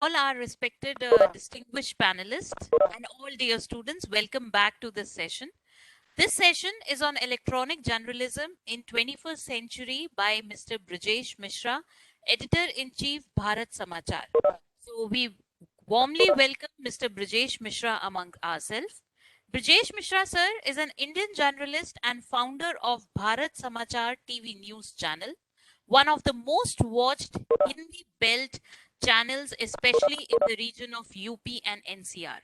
All our respected distinguished panelists and all dear students, welcome back to this session. This session is on electronic journalism in 21st century by Mr. Brijesh Mishra, Editor-in-Chief Bharat Samachar. So we warmly welcome Mr. Brijesh Mishra among ourselves. Brijesh Mishra sir is an Indian journalist and founder of Bharat Samachar TV news channel, one of the most watched Hindi belt channels, especially in the region of UP and NCR.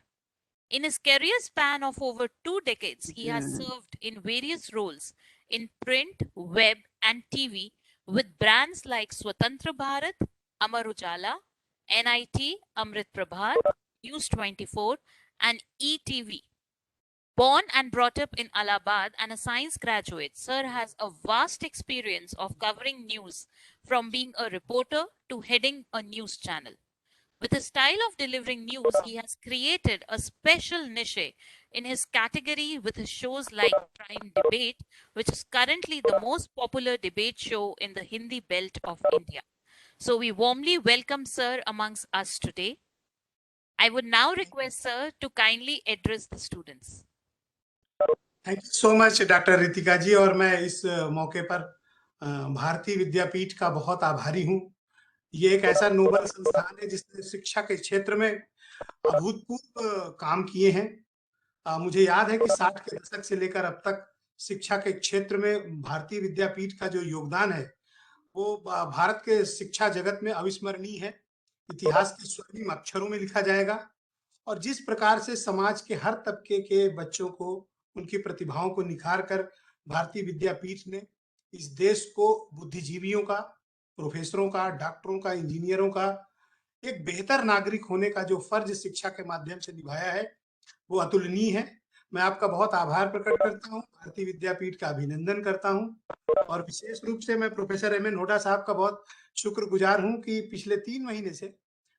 In his career span of over 2 decades, he has served in various roles in print, web, and TV with brands like Swatantra Bharat, Amar Ujala, NIT, Amrit Prabhat, News 24, and ETV. Born and brought up in Allahabad and a science graduate, Sir has a vast experience of covering news from being a reporter to heading a news channel. With his style of delivering news, he has created a special niche in his category with his shows like Prime Debate, which is currently the most popular debate show in the Hindi belt of India. So we warmly welcome Sir amongst us today. I would now request Sir to kindly address the students. Thank you so much doctor Ritika ji. और मैं इस मौके पर भारतीय विद्यापीठ का बहुत आभारी हूँ। ये एक ऐसा नोबल संस्थान है जिसने शिक्षा के क्षेत्र में अभूतपूर्व काम किए हैं। मुझे याद है कि 60 के दशक से लेकर अब तक शिक्षा के क्षेत्र में भारतीय विद्यापीठ का जो योगदान है वो भारत के शिक्षा जगत में अविस्मरणीय है। इतिहास के स्वर्णिम अक्षरों में लिखा जाएगा। और जिस प्रकार से समाज के हर तबके के बच्चों को उनकी प्रतिभाओं को निखार कर भारतीय विद्यापीठ ने इस देश को बुद्धिजीवियों का, प्रोफेसरों का, डॉक्टरों का, इंजीनियरों का एक बेहतर नागरिक होने का जो फर्ज शिक्षा के माध्यम से निभाया है वो अतुलनीय है। मैं आपका बहुत आभार प्रकट करता हूँ, भारतीय विद्यापीठ का अभिनंदन करता हूँ और विशेष रूप से मैं प्रोफेसर एम एन होडा साहब का बहुत शुक्रगुजार हूँ कि पिछले 3 महीने से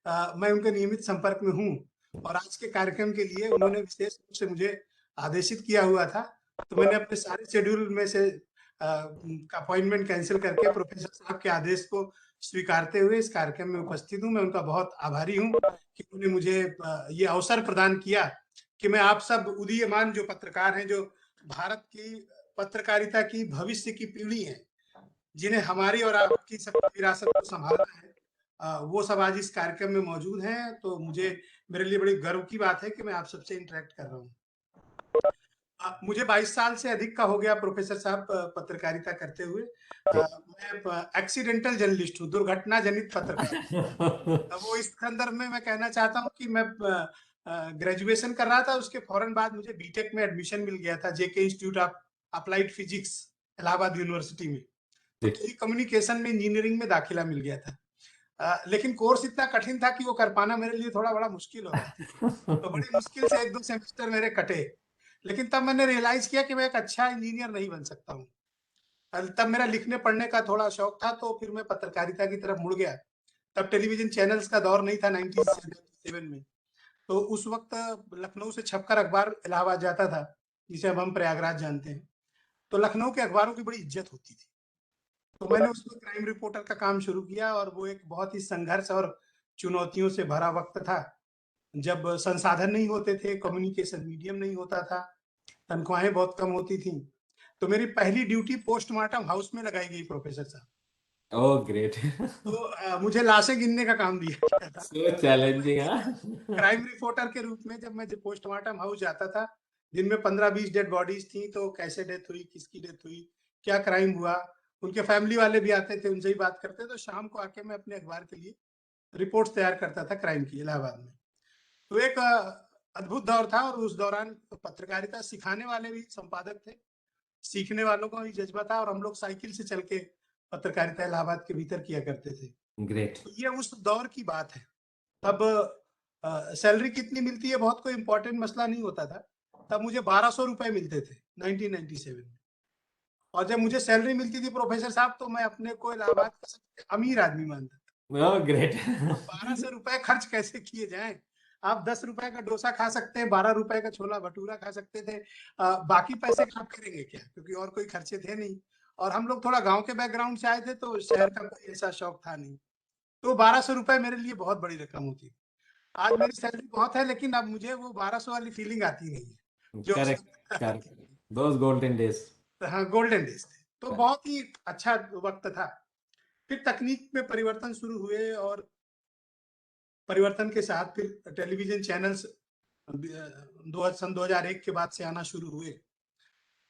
मैं उनके नियमित संपर्क में हूँ और आज के कार्यक्रम के लिए उन्होंने विशेष रूप से मुझे आदेशित किया हुआ था। तो मैंने अपने सारे शेड्यूल में से अपॉइंटमेंट कैंसिल करके प्रोफेसर साहब के आदेश को स्वीकारते हुए इस कार्यक्रम में उपस्थित हूँ। मैं उनका बहुत आभारी हूँ कि उन्होंने मुझे ये अवसर प्रदान किया कि मैं आप सब उदीयमान जो पत्रकार हैं, जो भारत की पत्रकारिता की भविष्य की पीढ़ी है, जिन्हें हमारी और आपकी सब विरासत को संभालना है, वो सब आज इस कार्यक्रम में मौजूद हैं। तो मेरे लिए बड़ी गर्व की बात है कि मैं आप सबसे इंटरेक्ट कर रहा हूँ। मुझे 22 साल से अधिक का हो गया प्रोफेसर साहब पत्रकारिता करते हुए। मैं एक्सीडेंटल जर्नलिस्ट हूँ, दुर्घटना जनित पत्रकार। वो इस संदर्भ में मैं कहना चाहता हूँ कि मैं ग्रेजुएशन कर रहा था, उसके फौरन बाद मुझे बीटेक में एडमिशन मिल गया था JK institute of applied physics Allahabad university में। तो कम्युनिकेशन में इंजीनियरिंग में दाखिला मिल गया था। लेकिन कोर्स इतना कठिन था कि वो कर पाना मेरे लिए थोड़ा बड़ा मुश्किल हो रहा था। तो बड़ी मुश्किल से 1-2 सेमेस्टर मेरे कटे, लेकिन तब मैंने रियलाइज किया कि मैं एक अच्छा इंजीनियर नहीं बन सकता हूँ। तब मेरा लिखने पढ़ने का थोड़ा शौक था, तो फिर मैं पत्रकारिता की तरफ मुड़ गया। तब टेलीविजन चैनल्स का दौर नहीं था 1977 में। तो उस वक्त लखनऊ से छपकर अखबार इलाहाबाद जाता था, जिसे अब हम प्रयागराज जानते हैं। तो लखनऊ के अखबारों की बड़ी इज्जत होती थी। तो मैंने उसमें क्राइम रिपोर्टर का काम शुरू किया और वो एक बहुत ही संघर्ष और चुनौतियों से भरा वक्त था, जब संसाधन नहीं होते थे, कम्युनिकेशन मीडियम नहीं होता था, तनख्वाहें बहुत कम होती थी। तो मेरी पहली ड्यूटी पोस्टमार्टम हाउस में लगाई गई प्रोफेसर साहब। Oh great. तो मुझे लाशें गिनने का काम दिया गया था। So challenging, क्राइम रिपोर्टर के रूप में जब मैं पोस्टमार्टम हाउस जाता था, दिन में 15-20 डेड बॉडीज थी, तो कैसे डेथ हुई, किसकी डेथ हुई, क्या क्राइम हुआ, उनके फैमिली वाले भी आते थे, उनसे ही बात करते। तो शाम को आके मैं अपने अखबार के लिए रिपोर्ट्स तैयार करता था क्राइम की इलाहाबाद में। तो एक अद्भुत दौर था और उस दौरान पत्रकारिता सिखाने वाले भी संपादक थे, सीखने वालों का भी जज्बा था और हम लोग साइकिल से चल के पत्रकारिता इलाहाबाद के भीतर किया करते थे। ग्रेट। तो ये उस दौर की बात है। तब सैलरी कितनी मिलती है बहुत कोई इंपॉर्टेंट मसला नहीं होता था। तब मुझे 1200 रुपए मिलते थे 1997 में। और जब मुझे सैलरी मिलती थी प्रोफेसर साहब, तो मैं अपने को इलाहाबाद का सबसे अमीर आदमी मानता था। ग्रेट। 1200 रुपए खर्च कैसे किए जाएं? आप 10 रुपए का डोसा खा सकते हैं, 12 रुपए का छोला भटूरा खा सकते थे। बाकी पैसे आप करेंगे क्या, क्योंकि और कोई खर्चे थे नहीं। और हम लोग थोड़ा गांव के बैकग्राउंड से आए थे, तो शहर का कोई ऐसा शौक था नहीं। तो 1200 रुपए मेरे लिए बहुत बड़ी रकम होती थी। आज मेरी सैलरी बहुत है, लेकिन अब मुझे वो 1200 वाली फीलिंग आती नहीं है जो उस करेक्ट वक्त करेक्ट, आती थी। दोस गोल्डन डेज। हाँ, गोल्डन डेज थे, तो Correct. बहुत ही अच्छा वक्त था। फिर तकनीक में परिवर्तन शुरू हुए और परिवर्तन के साथ फिर टेलीविजन चैनल्स सन 2001 के बाद से आना शुरू हुए।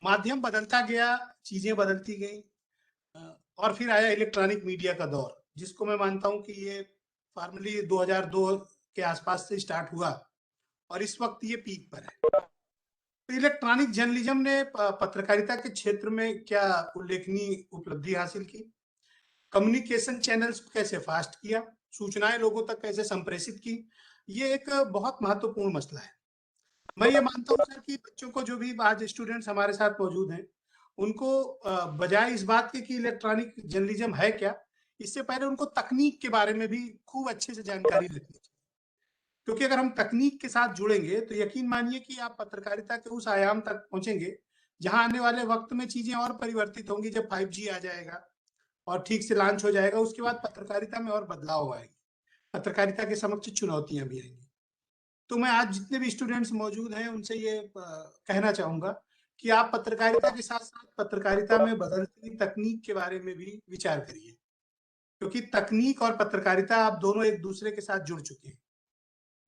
माध्यम बदलता गया, चीजें बदलती गई, और फिर आया इलेक्ट्रॉनिक मीडिया का दौर, जिसको मैं मानता हूं कि ये फॉर्मली 2002 के आसपास से स्टार्ट हुआ और इस वक्त ये पीक पर है। तो इलेक्ट्रॉनिक जर्नलिज्म ने पत्रकारिता के क्षेत्र में क्या उल्लेखनीय उपलब्धि हासिल की, कम्युनिकेशन चैनल्स को कैसे फास्ट किया, सूचनाएं लोगों तक कैसे संप्रेषित की, ये एक बहुत महत्वपूर्ण मसला है। मैं ये मानता हूँ सर कि बच्चों को, जो भी आज स्टूडेंट्स हमारे साथ मौजूद हैं, उनको बजाय इस बात के कि इलेक्ट्रॉनिक जर्नलिज्म है क्या, इससे पहले उनको तकनीक के बारे में भी खूब अच्छे से जानकारी लेनी चाहिए। क्योंकि अगर हम तकनीक के साथ जुड़ेंगे तो यकीन मानिए कि आप पत्रकारिता के उस आयाम तक पहुंचेंगे जहां आने वाले वक्त में चीजें और परिवर्तित होंगी। जब 5G आ जाएगा और ठीक से लॉन्च हो जाएगा, उसके बाद पत्रकारिता में और बदलाव आएंगे, पत्रकारिता के समक्ष चुनौतियां भी आएंगी। तो मैं आज जितने भी स्टूडेंट्स मौजूद हैं उनसे ये कहना चाहूंगा कि आप पत्रकारिता के साथ साथ पत्रकारिता में बदलती तकनीक के बारे में भी विचार करिए, क्योंकि तकनीक और पत्रकारिता आप दोनों एक दूसरे के साथ जुड़ चुके हैं।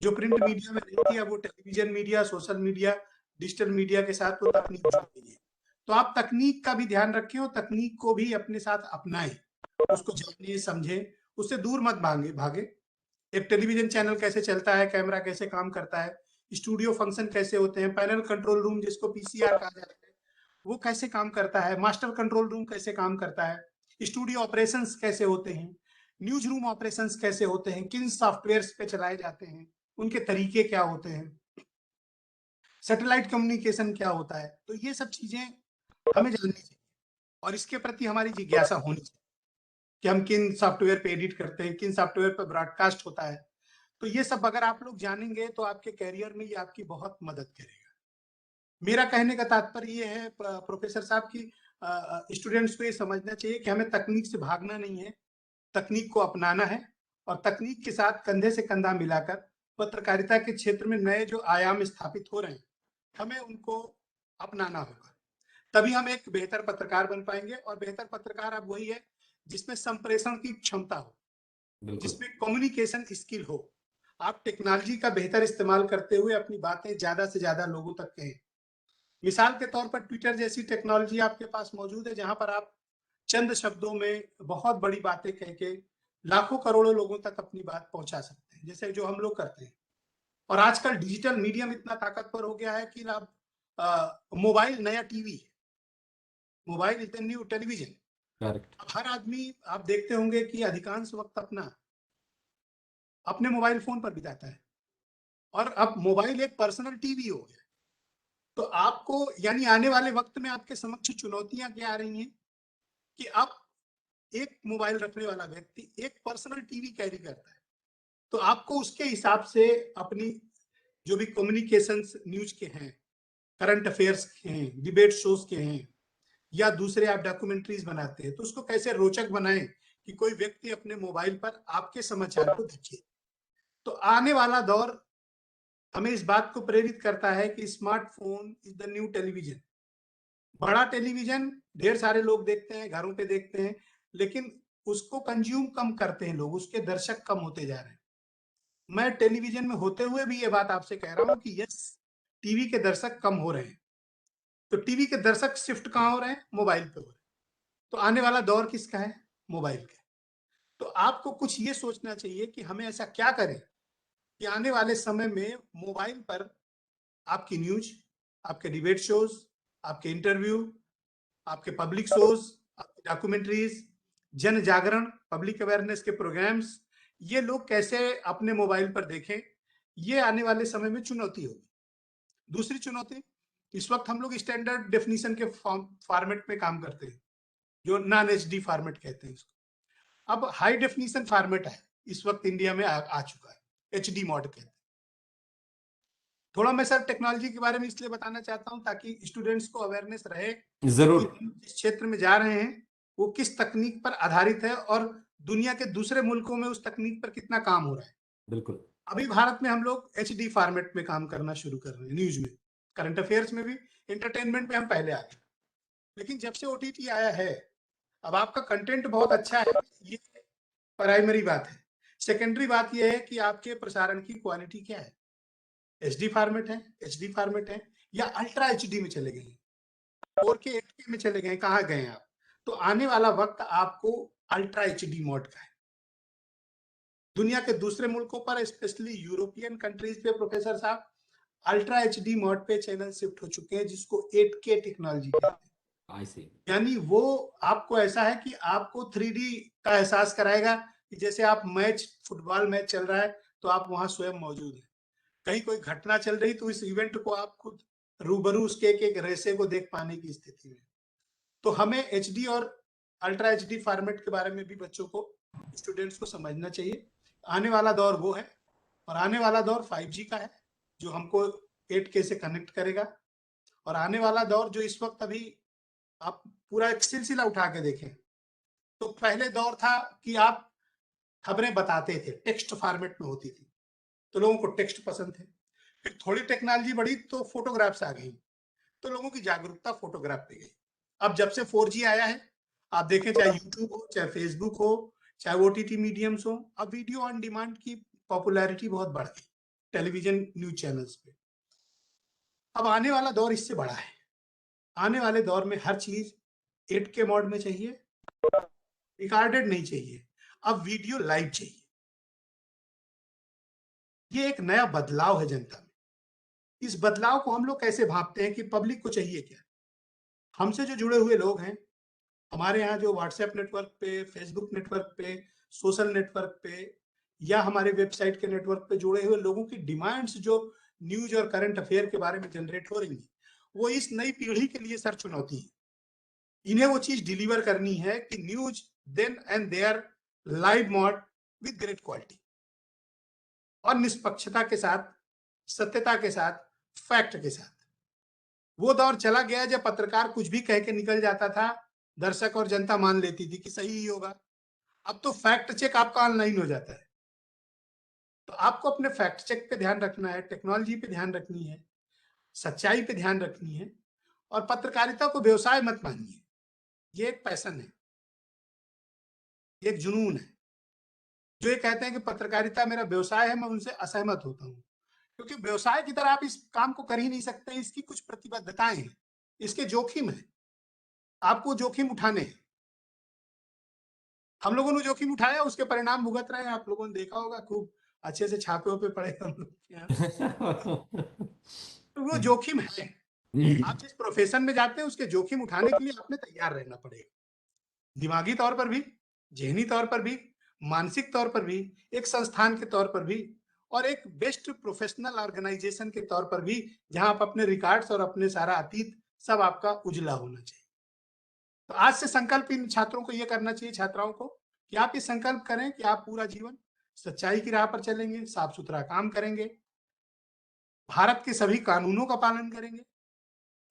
जो प्रिंट मीडिया में नहीं थी, अब वो television media, social media, digital media के साथ वो तकनीक जुड़ गई है। तो आप तकनीक का भी ध्यान रखें और तकनीक को भी अपने साथ अपनाएं, उसको जानिए, समझें, उससे दूर मत भागे। एक टेलीविजन चैनल कैसे चलता है, कैमरा कैसे काम करता है, स्टूडियो फंक्शन कैसे होते हैं, पैनल कंट्रोल रूम जिसको पीसीआर कहा जाता है वो कैसे काम करता है, मास्टर कंट्रोल रूम कैसे काम करता है, स्टूडियो ऑपरेशंस कैसे होते हैं, न्यूज रूम ऑपरेशंस कैसे होते हैं, किन सॉफ्टवेयर पे चलाए जाते हैं, उनके तरीके क्या होते हैं, सैटेलाइट कम्युनिकेशन क्या होता है। तो ये सब चीजें हमें जाननी चाहिए और इसके प्रति हमारी जिज्ञासा होनी चाहिए कि हम किन सॉफ्टवेयर पे एडिट करते हैं, किन सॉफ्टवेयर पे ब्रॉडकास्ट होता है। तो ये सब अगर आप लोग जानेंगे तो आपके कैरियर में ये आपकी बहुत मदद करेगा। मेरा कहने का तात्पर्य ये है प्रोफेसर साहब की स्टूडेंट्स को ये समझना चाहिए कि हमें तकनीक से भागना नहीं है, तकनीक को अपनाना है और तकनीक के साथ कंधे से कंधा मिलाकर पत्रकारिता के क्षेत्र में नए जो आयाम स्थापित हो रहे हैं हमें उनको अपनाना होगा। तभी हम एक बेहतर पत्रकार बन पाएंगे। और बेहतर पत्रकार अब वही है जिसमें संप्रेषण की क्षमता हो, जिसमें कम्युनिकेशन स्किल हो, आप टेक्नोलॉजी का बेहतर इस्तेमाल करते हुए अपनी बातें ज्यादा से ज्यादा लोगों तक कहें। मिसाल के तौर पर ट्विटर जैसी टेक्नोलॉजी आपके पास मौजूद है, जहां पर आप चंद शब्दों में बहुत बड़ी बातें कह के लाखों करोड़ों लोगों तक अपनी बात पहुंचा सकते हैं, जैसे जो हम लोग करते हैं। और आजकल डिजिटल मीडियम इतना ताकतवर हो गया है कि आप मोबाइल नया टीवी है, mobile is the new television. Correct. अब हर आदमी, आप देखते होंगे कि अधिकांश वक्त अपने मोबाइल फोन पर बिताता है और अब मोबाइल एक पर्सनल टीवी हो गया। तो आपको, यानी आने वाले वक्त में आपके समक्ष चुनौतियां क्या आ रही हैं कि अब एक मोबाइल रखने वाला व्यक्ति एक पर्सनल टीवी कैरी करता है, तो आपको उसके हिसाब से अपनी जो भी कम्युनिकेशंस न्यूज के हैं, करंट अफेयर्स के हैं, डिबेट शोज के हैं, या दूसरे आप डॉक्यूमेंट्रीज बनाते हैं, तो उसको कैसे रोचक बनाएं कि कोई व्यक्ति अपने मोबाइल पर आपके समाचार को देखे। तो आने वाला दौर हमें इस बात को प्रेरित करता है कि smartphone is the new television. बड़ा टेलीविजन ढेर सारे लोग देखते हैं, घरों पे देखते हैं, लेकिन उसको कंज्यूम कम करते हैं लोग, उसके दर्शक कम होते जा रहे हैं। मैं टेलीविजन में होते हुए भी ये बात आपसे कह रहा हूं कि यस, टीवी के दर्शक कम हो रहे हैं। तो टीवी के दर्शक शिफ्ट कहां हो रहे हैं? मोबाइल पे हो रहे हैं। तो आने वाला दौर किसका है? मोबाइल का। तो आपको कुछ ये सोचना चाहिए कि हमें ऐसा क्या करें कि आने वाले समय में मोबाइल पर आपकी न्यूज, आपके डिबेट शोज, आपके इंटरव्यू, आपके पब्लिक शोज, आपकी डॉक्यूमेंट्रीज, जन जागरण, पब्लिक अवेयरनेस के प्रोग्राम्स, ये लोग कैसे अपने मोबाइल पर देखें। ये आने वाले समय में चुनौती होगी। दूसरी चुनौती, इस वक्त हम लोग स्टैंडर्ड डेफिनेशन के फॉर्मेट में काम करते हैं, जो नॉन एचडी फॉर्मेट कहते हैं इसको। अब हाई डेफिनेशन फॉर्मेट है, इस वक्त इंडिया में आ चुका है, एचडी मॉड कहते हैं। थोड़ा मैं सर टेक्नोलॉजी के बारे में इसलिए बताना चाहता हूं ताकि स्टूडेंट्स को अवेयरनेस रहे जरूर। कि जिस क्षेत्र में जा रहे हैं वो किस तकनीक पर आधारित है और दुनिया के दूसरे मुल्कों में उस तकनीक पर कितना काम हो रहा है। बिल्कुल। अभी भारत में हम लोग HD फॉर्मेट में काम करना शुरू कर रहे हैं, न्यूज में, करंट अफेयर्स में भी, एंटरटेनमेंट में हम पहले आ गए। लेकिन जब से OTT आया है, अब आपका कंटेंट बहुत अच्छा है, ये प्राइमरी बात है। सेकेंडरी बात यह है कि आपके प्रसारण की क्वालिटी क्या है। HD फॉर्मेट है, HD फॉर्मेट है, या अल्ट्रा HD में चले गए, 4K 8K में चले गए, कहाँ गए आप? तो आने वाला वक्त आपको अल्ट्रा HD मोड का है। दुनिया के दूसरे मुल्कों पर, स्पेशली यूरोपियन कंट्रीज पे प्रोफेसर साहब, अल्ट्रा HD मोड पे चैनल शिफ्ट हो चुके हैं, जिसको 8K टेक्नोलॉजी कहते हैं। I see. यानी वो आपको ऐसा है कि आपको 3D का एहसास कराएगा कि जैसे आप मैच, फुटबॉल मैच चल रहा है तो आप वहां स्वयं मौजूद हैं। कहीं कोई घटना चल रही तो इस इवेंट को आप खुद रूबरू उसके एक रेसे को देख पाने की स्थिति में। तो हमें HD और अल्ट्रा HD फॉर्मेट के बारे में भी बच्चों को, स्टूडेंट्स को समझना चाहिए। आने वाला दौर वो है, और आने वाला दौर 5G का है, जो हमको 8K से कनेक्ट करेगा। और आने वाला दौर जो इस वक्त अभी आप पूरा एक सिलसिला उठा के देखें, तो पहले दौर था कि आप खबरें बताते थे, टेक्स्ट फॉर्मेट में होती थी, तो लोगों को टेक्स्ट पसंद थे। फिर थोड़ी टेक्नोलॉजी बढ़ी तो फोटोग्राफ्स आ गई, तो लोगों की जागरूकता फोटोग्राफ पे गई। अब जब से 4G आया है, आप देखें, चाहे यूट्यूब हो, चाहे फेसबुक हो, चाहे OTT मीडियम्स हो, अब वीडियो ऑन डिमांड की पॉपुलैरिटी बहुत बढ़ गई टेलीविजन न्यूज चैनल्स पे। अब आने वाला दौर इससे बड़ा है। आने वाले दौर में हर चीज 8K मोड में चाहिए, रिकॉर्डेड नहीं चाहिए, अब वीडियो लाइव चाहिए। ये एक नया बदलाव है जनता में। इस बदलाव को हम लोग कैसे भांपते हैं कि पब्लिक को चाहिए क्या? हमसे जो जुड़े हुए लोग हैं, हमारे यहाँ जो व्हाट्सएप नेटवर्क पे, फेसबुक नेटवर्क पे, सोशल नेटवर्क पे, या हमारे वेबसाइट के नेटवर्क पे जुड़े हुए लोगों की डिमांड्स जो न्यूज और करंट अफेयर के बारे में जनरेट हो रही है, वो इस नई पीढ़ी के लिए सर चुनौती है। इन्हें वो चीज डिलीवर करनी है कि news then and there live mode with great quality, और निष्पक्षता के साथ, सत्यता के साथ, फैक्ट के साथ। वो दौर चला गया जब पत्रकार कुछ भी कह के निकल जाता था, दर्शक और जनता मान लेती थी कि सही ही होगा। अब तो फैक्ट चेक आपका ऑनलाइन हो जाता है। तो आपको अपने फैक्ट चेक पे ध्यान रखना है, टेक्नोलॉजी पे ध्यान रखनी है, सच्चाई पे ध्यान रखनी है, और पत्रकारिता को व्यवसाय मत मानिए। ये एक पैशन है, ये एक जुनून है। जो ये कहते हैं कि पत्रकारिता मेरा व्यवसाय है, मैं उनसे असहमत होता हूँ, क्योंकि व्यवसाय की तरह आप इस काम को कर ही नहीं सकते। इसकी कुछ प्रतिबद्धताएं हैं, इसके जोखिम है, आपको जोखिम उठाने हैं। हम लोगों ने जोखिम उठाया, उसके परिणाम भुगत रहे हैं। आप लोगों ने देखा होगा, खूब अच्छे से छापे पे पड़े हम लोग के यहाँ। तो वो जोखिम है। आप जिस प्रोफेशन में जाते हैं, उसके जोखिम उठाने के लिए आपने तैयार रहना पड़ेगा, दिमागी तौर पर भी, जहनी तौर पर भी, मानसिक तौर पर भी, एक संस्थान के तौर पर भी, और एक बेस्ट प्रोफेशनल ऑर्गेनाइजेशन के तौर पर भी, जहां आप अपने रिकॉर्ड्स और अपने सारा अतीत सब आपका उजला होना चाहिए। तो आज से संकल्प इन छात्रों को ये करना चाहिए, छात्राओं को, कि आप ये संकल्प करें कि आप पूरा जीवन सच्चाई की राह पर चलेंगे, साफ सुथरा काम करेंगे, भारत के सभी कानूनों का पालन करेंगे,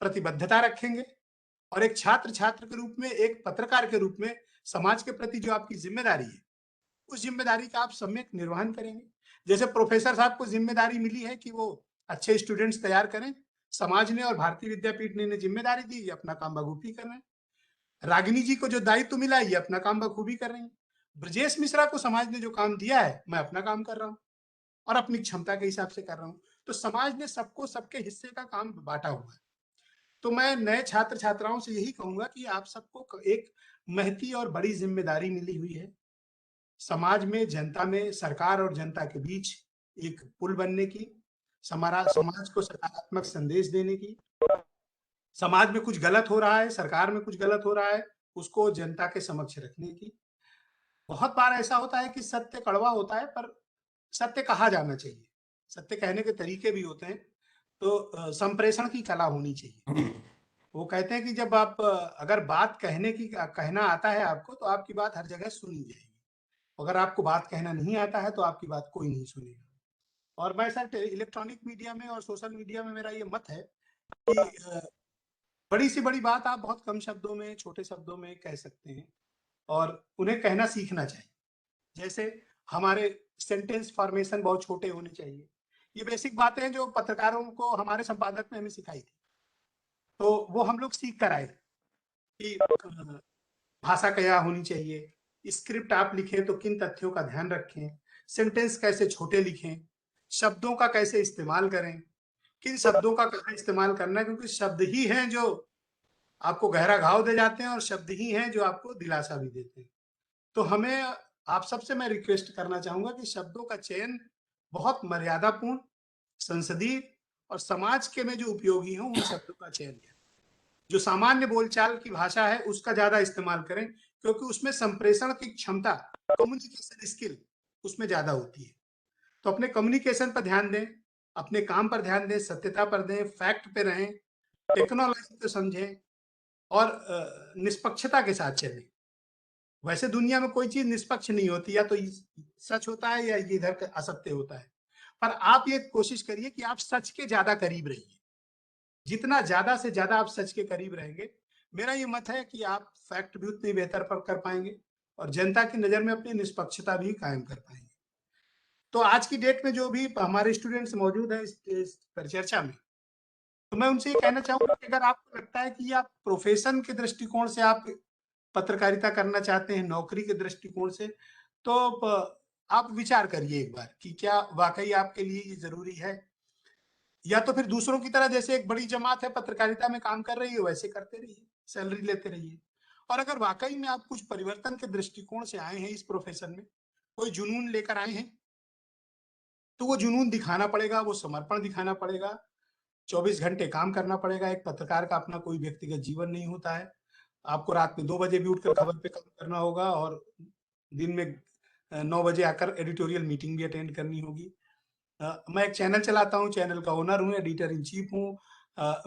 प्रतिबद्धता रखेंगे, और एक छात्र के रूप में, एक पत्रकार के रूप में समाज के प्रति जो आपकी जिम्मेदारी है, उस जिम्मेदारी का आप सम्यक निर्वहन करेंगे। जैसे प्रोफेसर साहब को जिम्मेदारी मिली है कि वो अच्छे स्टूडेंट्स तैयार करें, समाज ने और भारतीय विद्यापीठ ने इन्हें जिम्मेदारी दी, ये अपना काम बखूबी कर रहे हैं। रागिनी जी को जो दायित्व मिला, ये अपना काम बखूबी कर रहे हैं। ब्रजेश मिश्रा को समाज ने जो काम दिया है, मैं अपना काम कर रहा हूँ, और अपनी क्षमता के हिसाब से कर रहा हूँ। तो समाज ने सबको सबके हिस्से का काम बांटा हुआ है। तो मैं नए छात्र छात्राओं से यही कहूंगा कि आप सबको एक महती और बड़ी जिम्मेदारी मिली हुई है, समाज में, जनता में, सरकार और जनता के बीच एक पुल बनने की, समाज को सकारात्मक संदेश देने की। समाज में कुछ गलत हो रहा है, सरकार में कुछ गलत हो रहा है, उसको जनता के समक्ष रखने की। बहुत बार ऐसा होता है कि सत्य कड़वा होता है, पर सत्य कहा जाना चाहिए, सत्य कहने के तरीके भी होते हैं। तो संप्रेषण की कला होनी चाहिए। वो कहते हैं कि जब आप अगर बात कहना आता है आपको, तो आपकी बात हर जगह सुनी जाएगी। अगर आपको बात कहना नहीं आता है, तो आपकी बात कोई नहीं सुनेगा। और मैं सर इलेक्ट्रॉनिक मीडिया में और सोशल मीडिया में मेरा ये मत है कि बड़ी से बड़ी बात आप बहुत कम शब्दों में, छोटे शब्दों में कह सकते हैं, और उन्हें कहना सीखना चाहिए। जैसे हमारे सेंटेंस फॉर्मेशन बहुत छोटे होने चाहिए। ये बेसिक बातें हैं जो पत्रकारों को हमारे संपादक ने हमें सिखाई थी, तो वो हम लोग सीख कर आए कि भाषा क्या होनी चाहिए, स्क्रिप्ट आप लिखें तो किन तथ्यों का ध्यान रखें, सेंटेंस कैसे छोटे लिखें, शब्दों का कैसे इस्तेमाल करें, किन शब्दों का कहाँ इस्तेमाल करना है, क्योंकि शब्द ही हैं जो आपको गहरा घाव दे जाते हैं और शब्द ही हैं जो आपको दिलासा भी देते हैं। तो हमें आप सबसे मैं रिक्वेस्ट करना चाहूंगा कि शब्दों का चयन बहुत मर्यादापूर्ण, संसदीय और समाज के में जो उपयोगी हो उन शब्दों का चयन करें। जो सामान्य बोलचाल की भाषा है उसका ज्यादा इस्तेमाल करें, क्योंकि उसमें संप्रेषण की क्षमता, कम्युनिकेशन स्किल उसमें ज्यादा होती है। तो अपने कम्युनिकेशन पर ध्यान दें, अपने काम पर ध्यान दें, सत्यता पर दें, फैक्ट पे रहें, टेक्नोलॉजी को समझें और निष्पक्षता के साथ चलें। वैसे दुनिया में कोई चीज निष्पक्ष नहीं होती, या तो सच होता है या इधर असत्य होता है, पर आप ये कोशिश करिए कि आप सच के ज्यादा करीब रहिए। जितना ज्यादा से ज्यादा आप सच के करीब रहेंगे, मेरा ये मत है कि आप फैक्ट भी उतनी बेहतर पर कर पाएंगे और जनता की नजर में अपनी निष्पक्षता भी कायम कर पाएंगे। तो आज की डेट में जो भी हमारे स्टूडेंट्स मौजूद हैं इस परिचर्चा में, तो मैं उनसे ये कहना चाहूंगा कि अगर आपको लगता है कि आप प्रोफेशन के दृष्टिकोण से आप पत्रकारिता करना चाहते हैं, नौकरी के दृष्टिकोण से, तो आप विचार करिए एक बार कि क्या वाकई आपके लिए ये जरूरी है, या तो फिर दूसरों की तरह जैसे एक बड़ी जमात है पत्रकारिता में काम कर रही है वैसे करते रहिए, सैलरी लेते रहिए। और अगर वाकई में आप कुछ परिवर्तन के दृष्टिकोण से आए हैं इस प्रोफेशन में, कोई जुनून लेकर आए हैं, तो वो जुनून दिखाना पड़ेगा, वो समर्पण दिखाना पड़ेगा, 24 घंटे काम करना पड़ेगा। एक पत्रकार का अपना कोई व्यक्तिगत जीवन नहीं होता है। आपको रात में 2 बजे भी उठकर खबर पे काम करना होगा और दिन में 9 बजे आकर एडिटोरियल मीटिंग भी अटेंड करनी होगी। मैं एक चैनल चलाता हूँ, चैनल का ओनर हूँ, एडिटर इन चीफ हूँ।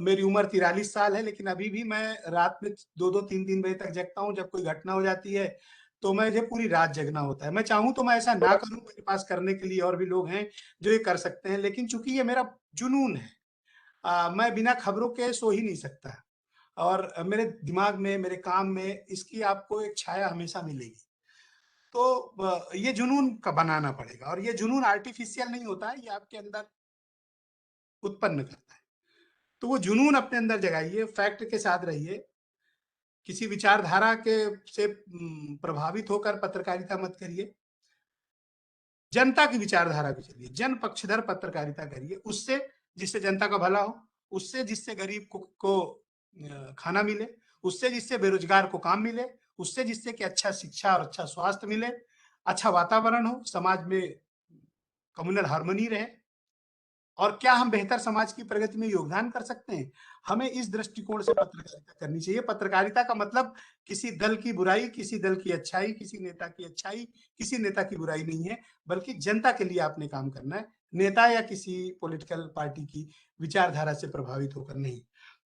मेरी उम्र 43 साल है, लेकिन अभी भी मैं रात में 2-2 3-3 बजे तक जगता हूँ। जब कोई घटना हो जाती है तो मुझे पूरी रात जगना होता है। मैं चाहूँ तो मैं ऐसा ना करूँ, मेरे पास करने के लिए और भी लोग हैं जो ये कर सकते हैं, लेकिन चूंकि ये मेरा जुनून है, मैं बिना खबरों के सो ही नहीं सकता। और मेरे दिमाग में, मेरे काम में इसकी आपको एक छाया हमेशा मिलेगी। तो ये जुनून का बनाना पड़ेगा, और ये जुनून आर्टिफिशियल नहीं होता है, ये आपके अंदर उत्पन्न करता है। तो वो जुनून अपने अंदर जगाइए, फैक्ट के साथ रहिए, किसी विचारधारा के से प्रभावित होकर पत्रकारिता मत करिए, जनता की विचारधारा पे चलिए, जन पक्षधर पत्रकारिता करिए, उससे जिससे जनता का भला हो, उससे जिससे गरीब को खाना मिले, उससे जिससे बेरोजगार को काम मिले, उससे जिससे कि अच्छा शिक्षा और अच्छा स्वास्थ्य मिले, अच्छा वातावरण हो, समाज में कम्युनल हार्मनी रहे, और क्या हम बेहतर समाज की प्रगति में योगदान कर सकते हैं, हमें इस दृष्टिकोण से पत्रकारिता करनी चाहिए। पत्रकारिता का मतलब किसी दल की बुराई, किसी दल की अच्छाई, किसी नेता की अच्छाई, किसी नेता की बुराई नहीं है, बल्कि जनता के लिए आपने काम करना है, नेता या किसी पॉलिटिकल पार्टी की विचारधारा से प्रभावित होकर नहीं।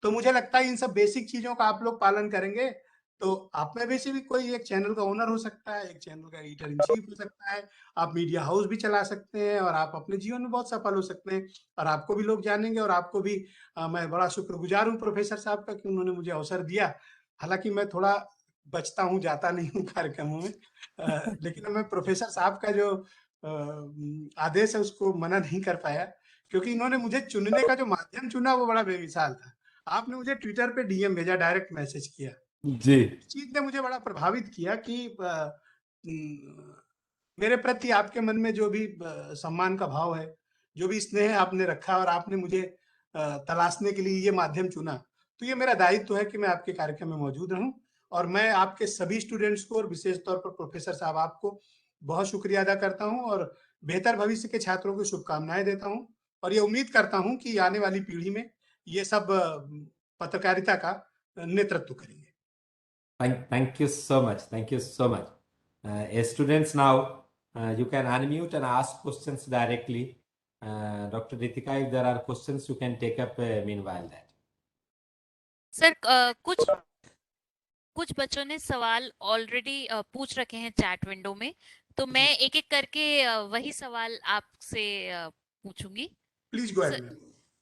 तो मुझे लगता है इन सब बेसिक चीजों का आप लोग पालन करेंगे तो आप में वैसे भी कोई एक चैनल का ओनर हो सकता है, एक चैनल का एडिटर इन चीफ हो सकता है, आप मीडिया हाउस भी चला सकते हैं और आप अपने जीवन में बहुत सफल हो सकते हैं, और आपको भी लोग जानेंगे, और आपको भी मैं बड़ा शुक्रगुजार हूँ प्रोफेसर साहब का कि उन्होंने मुझे अवसर दिया। हालांकि मैं थोड़ा बचता हूँ, जाता नहीं हूँ कार्यक्रमों में, लेकिन मैं प्रोफेसर साहब का जो आदेश है उसको मना नहीं कर पाया, क्योंकि इन्होंने मुझे चुनने का जो माध्यम चुना वो बड़ा बेमिसाल था। आपने मुझे ट्विटर पे डीएम भेजा, डायरेक्ट मैसेज किया, जी, इस चीज ने मुझे बड़ा प्रभावित किया कि मेरे प्रति आपके मन में जो भी सम्मान का भाव है, जो भी स्नेह आपने रखा और आपने मुझे तलाशने के लिए ये माध्यम चुना, तो ये मेरा दायित्व है कि मैं आपके कार्यक्रम में मौजूद रहूं। और मैं आपके सभी स्टूडेंट्स को और विशेष तौर पर प्रोफेसर साहब आपको बहुत शुक्रिया अदा करता हूं, और बेहतर भविष्य के छात्रों को शुभकामनाएं देता हूं, और ये उम्मीद करता हूं कि आने वाली पीढ़ी में ये सब पत्रकारिता का नेतृत्व करेंगे। thank you so much. Thank you so much. Students, now you can unmute and ask questions directly. Dr. Ritika, if there are questions, you can take up meanwhile that. Sir कुछ बच्चों ने सवाल ऑलरेडी पूछ रखे हैं chat window में, तो मैं एक एक करके वही सवाल आपसे पूछूंगी। Please go ahead.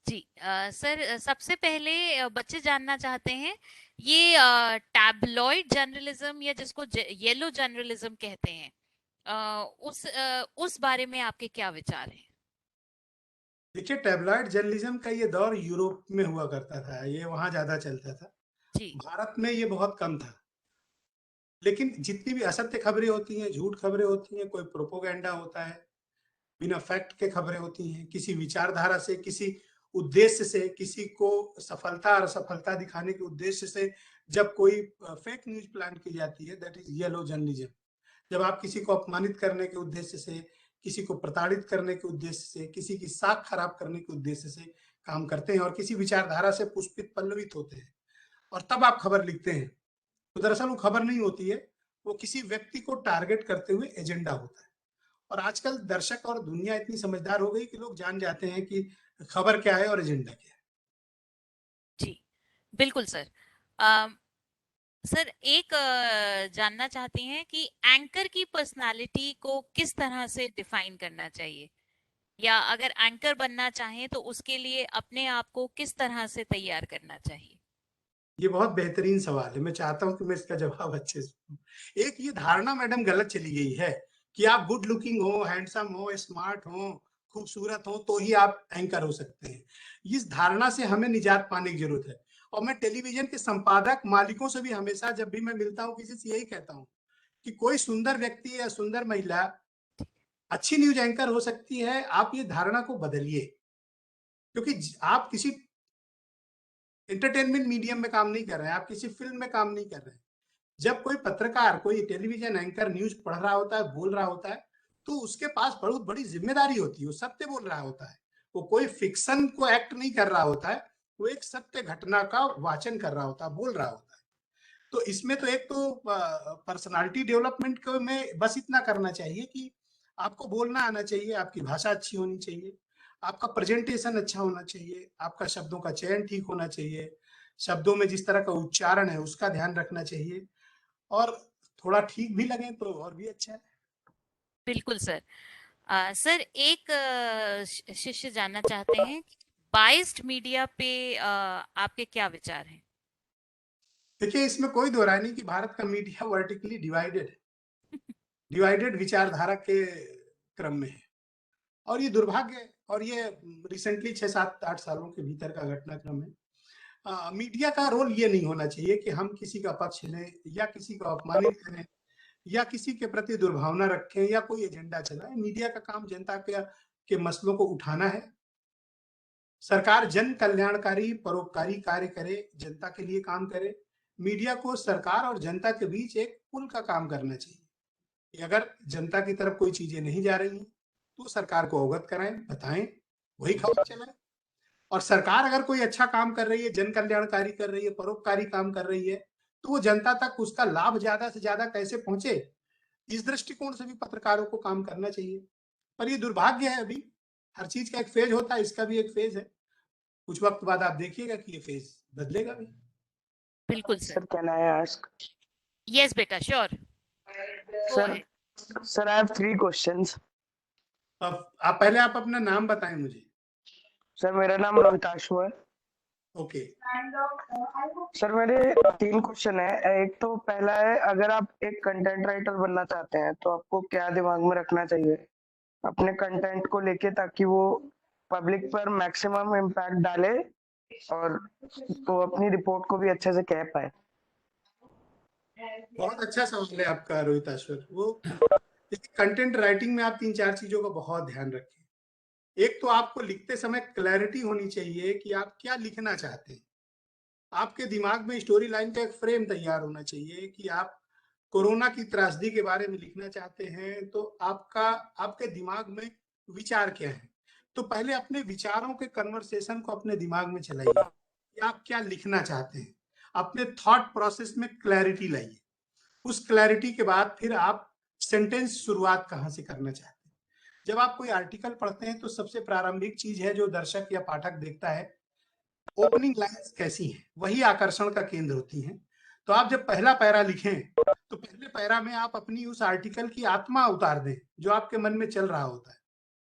जी सर, सबसे पहले बच्चे जानना चाहते हैं ये टैबलॉइड जर्नलिज्म या जिसको येलो जर्नलिज्म कहते हैं, उस बारे में आपके क्या विचार हैं? देखिए, टैबलॉइड जर्नलिज्म का ये दौर यूरोप में हुआ करता था, ये वहाँ ज़्यादा चलता था। जी। भारत में ये बहुत कम था। लेकिन जितनी भी असत्य खबरें होती हैं, झूठ खबरें होती हैं, कोई प्रोपेगेंडा होता है, बिना फैक्ट के खबरें होती हैं, किसी विचारधारा से, किसी उद्देश्य से, किसी को सफलता और असफलता दिखाने के उद्देश्य से जब कोई फेक न्यूज़ प्लान की जाती है, दैट इज़ येलो जर्नलिज्म। जब आप किसी को अपमानित करने के उद्देश्य से, किसी को प्रताड़ित करने के उद्देश्य से, किसी की साख खराब करने के उद्देश्य से काम करते हैं और किसी विचारधारा से पुष्पित पल्लवित होते हैं और तब आप खबर लिखते हैं, तो दरअसल वो खबर नहीं होती है, वो किसी व्यक्ति को टारगेट करते हुए एजेंडा होता है। और आजकल दर्शक और दुनिया इतनी समझदार हो गई कि लोग जान जाते हैं कि खबर क्या है और एजेंडा क्या है। जी, बिल्कुल सर। सर, एक जानना चाहते हैं कि एंकर की पर्सनालिटी को किस तरह से डिफाइन करना चाहिए, या अगर एंकर बनना चाहें तो उसके लिए अपने आप को किस तरह से तैयार करना चाहिए? ये बहुत बेहतरीन सवाल है, मैं चाहता हूं कि मैं इसका जवाब अच्छे से दूं। एक ये धारणा मैडम गलत चली गई है कि आप गुड लुकिंग हो, हैंडसम हो, स्मार्ट हो, खूबसूरत हो तो ही आप एंकर हो सकते हैं। इस धारणा से हमें निजात पाने की जरूरत है। और मैं टेलीविजन के संपादक मालिकों से भी हमेशा जब भी मैं मिलता हूँ किसी से यही कहता हूँ कि कोई सुंदर व्यक्ति या सुंदर महिला अच्छी न्यूज एंकर हो सकती है, आप ये धारणा को बदलिए। क्योंकि आप किसी एंटरटेनमेंट मीडियम में काम नहीं कर रहे हैं, आप किसी फिल्म में काम नहीं कर रहे हैं। जब कोई पत्रकार, कोई टेलीविजन एंकर न्यूज पढ़ रहा होता है, बोल रहा होता है, तो उसके पास बहुत बड़ी जिम्मेदारी होती है, वो सत्य बोल रहा होता है। वो कोई फिक्शन को एक्ट नहीं कर रहा होता है, वो एक सत्य घटना का वाचन कर रहा होता है, बोल रहा होता है। तो इसमें तो एक तो पर्सनालिटी डेवलपमेंट को में बस इतना करना चाहिए कि आपको बोलना आना चाहिए, आपकी भाषा अच्छी होनी चाहिए, आपका प्रेजेंटेशन अच्छा होना चाहिए, आपका शब्दों का चयन ठीक होना चाहिए, शब्दों में जिस तरह का उच्चारण है उसका ध्यान रखना चाहिए और थोड़ा ठीक भी लगे तो और भी अच्छा है। बिल्कुल सर। सर, एक शिष्य जानना चाहते हैं कि बाइस्ड मीडिया पे आपके क्या विचार हैं? देखिए, इसमें कोई दो राय नहीं कि भारत का मीडिया वर्टिकली डिवाइडेड है, डिवाइडेड विचारधारा के क्रम में है और ये दुर्भाग्य है और ये रिसेंटली 6-7-8 सालों के भीतर का घटनाक्रम है। मीडिया का रोल ये नहीं होना चाहिए कि हम किसी का पक्ष लें या किसी को अपमानित करें या किसी के प्रति दुर्भावना रखें या कोई एजेंडा चलाएं। मीडिया का काम जनता के मसलों को उठाना है। सरकार जन कल्याणकारी परोपकारी कार्य करे, जनता के लिए काम करे। मीडिया को सरकार और जनता के बीच एक पुल का काम करना चाहिए कि अगर जनता की तरफ कोई चीजें नहीं जा रही हैं तो सरकार को अवगत कराएं, बताएं, वही खबर चलाएं। और सरकार अगर कोई अच्छा काम कर रही है, जन कल्याणकारी कर रही है, परोपकारी काम कर रही है, तो वो जनता तक उसका लाभ ज्यादा से ज्यादा कैसे पहुंचे, इस दृष्टिकोण से भी पत्रकारों को काम करना चाहिए। पर ये दुर्भाग्य है, अभी हर चीज का एक फेज होता है, इसका भी एक फेज है। कुछ वक्त बाद आप देखिएगा कि ये फेज बदलेगा भी। बिल्कुल sir. Sir, can I ask? Yes बेटा, sure, go Sir, ahead. sir, I have 3 questions. अब आप पहले आप अपना नाम बताएं मुझे। सर, मेरा नाम रोहिताशु है। ओके। सर, मेरे 3 क्वेश्चन है। एक तो पहला है, अगर आप एक कंटेंट राइटर बनना चाहते हैं तो आपको क्या दिमाग में रखना चाहिए अपने कंटेंट को लेके, ताकि वो पब्लिक पर मैक्सिमम इम्पैक्ट डाले और वो अपनी रिपोर्ट को भी अच्छे से कह पाए। बहुत अच्छा सवाल है आपका रोहिताश्वर। वो कंटेंट राइटिंग में आप 3-4 चीजों का बहुत ध्यान रखें। एक तो आपको लिखते समय क्लैरिटी होनी चाहिए कि आप क्या लिखना चाहते हैं। आपके दिमाग में स्टोरी लाइन का एक फ्रेम तैयार होना चाहिए कि आप कोरोना की त्रासदी के बारे में लिखना चाहते हैं तो आपके दिमाग में विचार क्या है। तो पहले अपने विचारों के कन्वर्सेशन को अपने दिमाग में चलाइए कि आप क्या लिखना चाहते हैं। अपने थॉट प्रोसेस में क्लैरिटी लाइए। उस क्लैरिटी के बाद फिर आप सेंटेंस शुरुआत कहाँ से करना चाहते हैं। जब आप कोई आर्टिकल पढ़ते हैं तो सबसे प्रारंभिक चीज है जो दर्शक या पाठक देखता है, ओपनिंग लाइंस कैसी हैं, वही आकर्षण का केंद्र होती हैं। तो आप जब पहला पैरा लिखें तो पहले पैरा में आप अपनी उस आर्टिकल की आत्मा उतार दें जो आपके मन में चल रहा होता है,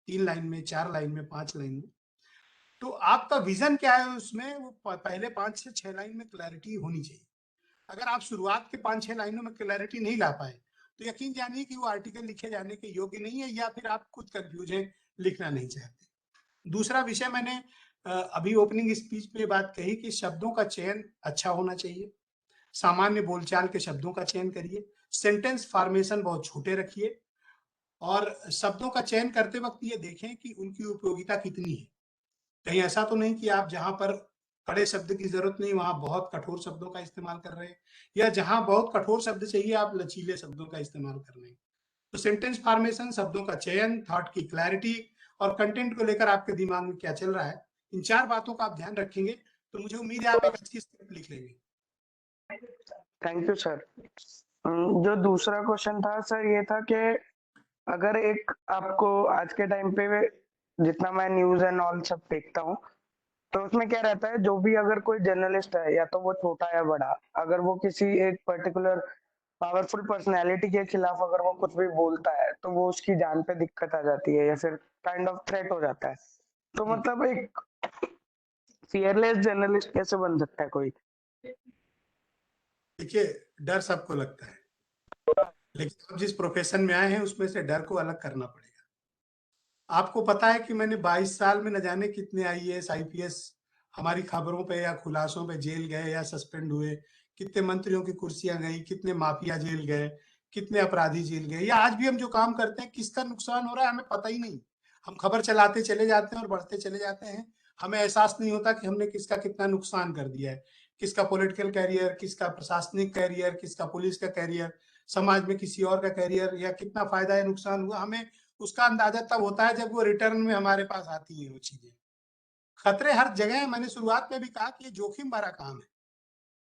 3 लाइन में, 4 लाइन में, 5 लाइन में। तो आपका विजन क्या है उसमें, वो पहले 5 से 6 लाइन में क्लैरिटी होनी चाहिए। अगर आप शुरुआत के 5-6 लाइनों में क्लैरिटी नहीं ला पाए तो यकीन जानिए कि वो आर्टिकल लिखे जाने के योग्य नहीं है, या फिर आप खुद कंफ्यूज हैं, लिखना नहीं चाहते। दूसरा विषय, मैंने अभी ओपनिंग स्पीच में बात कही कि शब्दों का चयन अच्छा होना चाहिए, सामान्य बोलचाल के शब्दों का चयन करिए, सेंटेंस फॉर्मेशन बहुत छोटे रखिए, और शब्दों का चयन करते वक्त ये देखें कि उनकी उपयोगिता कितनी है। कहीं ऐसा तो नहीं कि आप जहां पर कड़े शब्द की जरूरत नहीं वहां बहुत कठोर शब्दों का इस्तेमाल कर रहे हैं, या जहां बहुत कठोर शब्द चाहिए आप लचीले शब्दों का इस्तेमाल कर रहे हैं। तो सेंटेंस फॉर्मेशन, शब्दों का चयन, थॉट की क्लैरिटी और कंटेंट को लेकर आपके दिमाग में क्या चल रहा है, इन 4 बातों का आप ध्यान रखेंगे तो मुझे उम्मीद है आप एक अच्छी स्क्रिप्ट लिख लेंगे। Thank you sir. जो दूसरा क्वेश्चन था सर, ये था कि अगर एक आपको आज के टाइम पे जितना मैं न्यूज एंड ऑल सब देखता हूँ, तो उसमें क्या रहता है, जो भी अगर कोई जर्नलिस्ट है, या तो वो छोटा या बड़ा, अगर वो किसी एक पर्टिकुलर पावरफुल पर्सनैलिटी के खिलाफ अगर वो कुछ भी बोलता है, तो वो उसकी जान पे दिक्कत आ जाती है, या फिर काइंड ऑफ थ्रेट हो जाता है। तो मतलब एक फियरलेस जर्नलिस्ट कैसे बन सकता है कोई? देखिए, डर सबको लगता है, लेकिन आप जिस प्रोफेशन में आए हैं उसमें से डर को अलग करना पड़ेगा। आपको पता है कि मैंने 22 साल में न जाने कितने आईएएस, आईपीएस हमारी खबरों पे या खुलासों पे जेल गए या सस्पेंड हुए, कितने मंत्रियों की कुर्सियां गई, कितने माफिया जेल गए, कितने अपराधी जेल गए, या आज भी हम जो काम करते हैं किसका नुकसान हो रहा है हमें पता ही नहीं। हम खबर चलाते चले जाते हैं और बढ़ते चले जाते हैं, हमें एहसास नहीं होता कि हमने किसका कितना नुकसान कर दिया है, किसका पॉलिटिकल कैरियर, किसका प्रशासनिक कैरियर, किसका पुलिस का कैरियर, समाज में किसी और का कैरियर, या कितना फायदा या नुकसान हुआ। हमें उसका अंदाजा तब होता है जब वो रिटर्न में हमारे पास आती है वो चीजें। खतरे हर जगह है, मैंने शुरुआत में भी कहा कि ये जोखिम भरा काम है,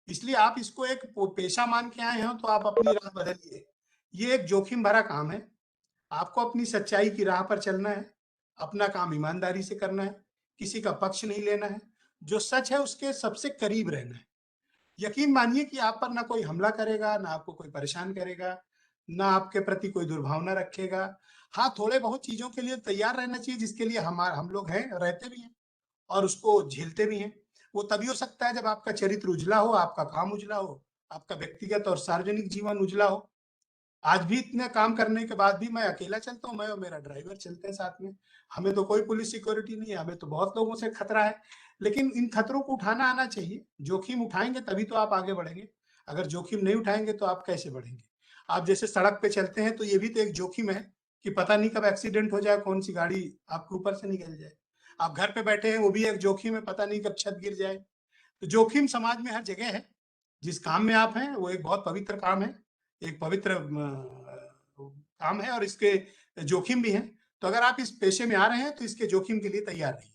इसलिए आप इसको एक पेशा मान के आए हो तो आप अपनी राह बदलिए। ये एक जोखिम भरा काम है, आपको अपनी सच्चाई की राह पर चलना है, अपना काम ईमानदारी से करना है, किसी का पक्ष नहीं लेना है, जो सच है उसके सबसे करीब रहना है। यकीन मानिए कि आप पर ना कोई हमला करेगा, ना आपको कोई परेशान करेगा, ना आपके प्रति कोई दुर्भावना रखेगा। हाँ, थोड़े बहुत चीजों के लिए तैयार रहना चाहिए, जिसके लिए हम लोग हैं, रहते भी हैं और उसको झेलते भी हैं। वो तभी हो सकता है जब आपका चरित्र उजला हो, आपका काम उजला हो, आपका व्यक्तिगत और सार्वजनिक जीवन उजला हो। आज भी इतने काम करने के बाद भी मैं अकेला चलता हूँ, मैं और मेरा ड्राइवर चलते हैं साथ में। हमें तो कोई पुलिस सिक्योरिटी नहीं है, हमें तो बहुत लोगों से खतरा है, लेकिन इन खतरों को उठाना आना चाहिए। जोखिम उठाएंगे तभी तो आप आगे बढ़ेंगे, अगर जोखिम नहीं उठाएंगे तो आप कैसे बढ़ेंगे। आप जैसे सड़क पे चलते हैं तो ये भी तो एक जोखिम है कि पता नहीं कब एक्सीडेंट हो जाए, कौन सी गाड़ी आपके ऊपर से निकल जाए। आप घर पे बैठे हैं, वो भी एक जोखिम है, पता नहीं कब छत गिर जाए। तो जोखिम समाज में हर जगह है। जिस काम में आप हैं वो एक बहुत पवित्र काम है, एक पवित्र काम है, और इसके जोखिम भी हैं। तो अगर आप इस पेशे में आ रहे हैं तो इसके जोखिम के लिए तैयार रहिए।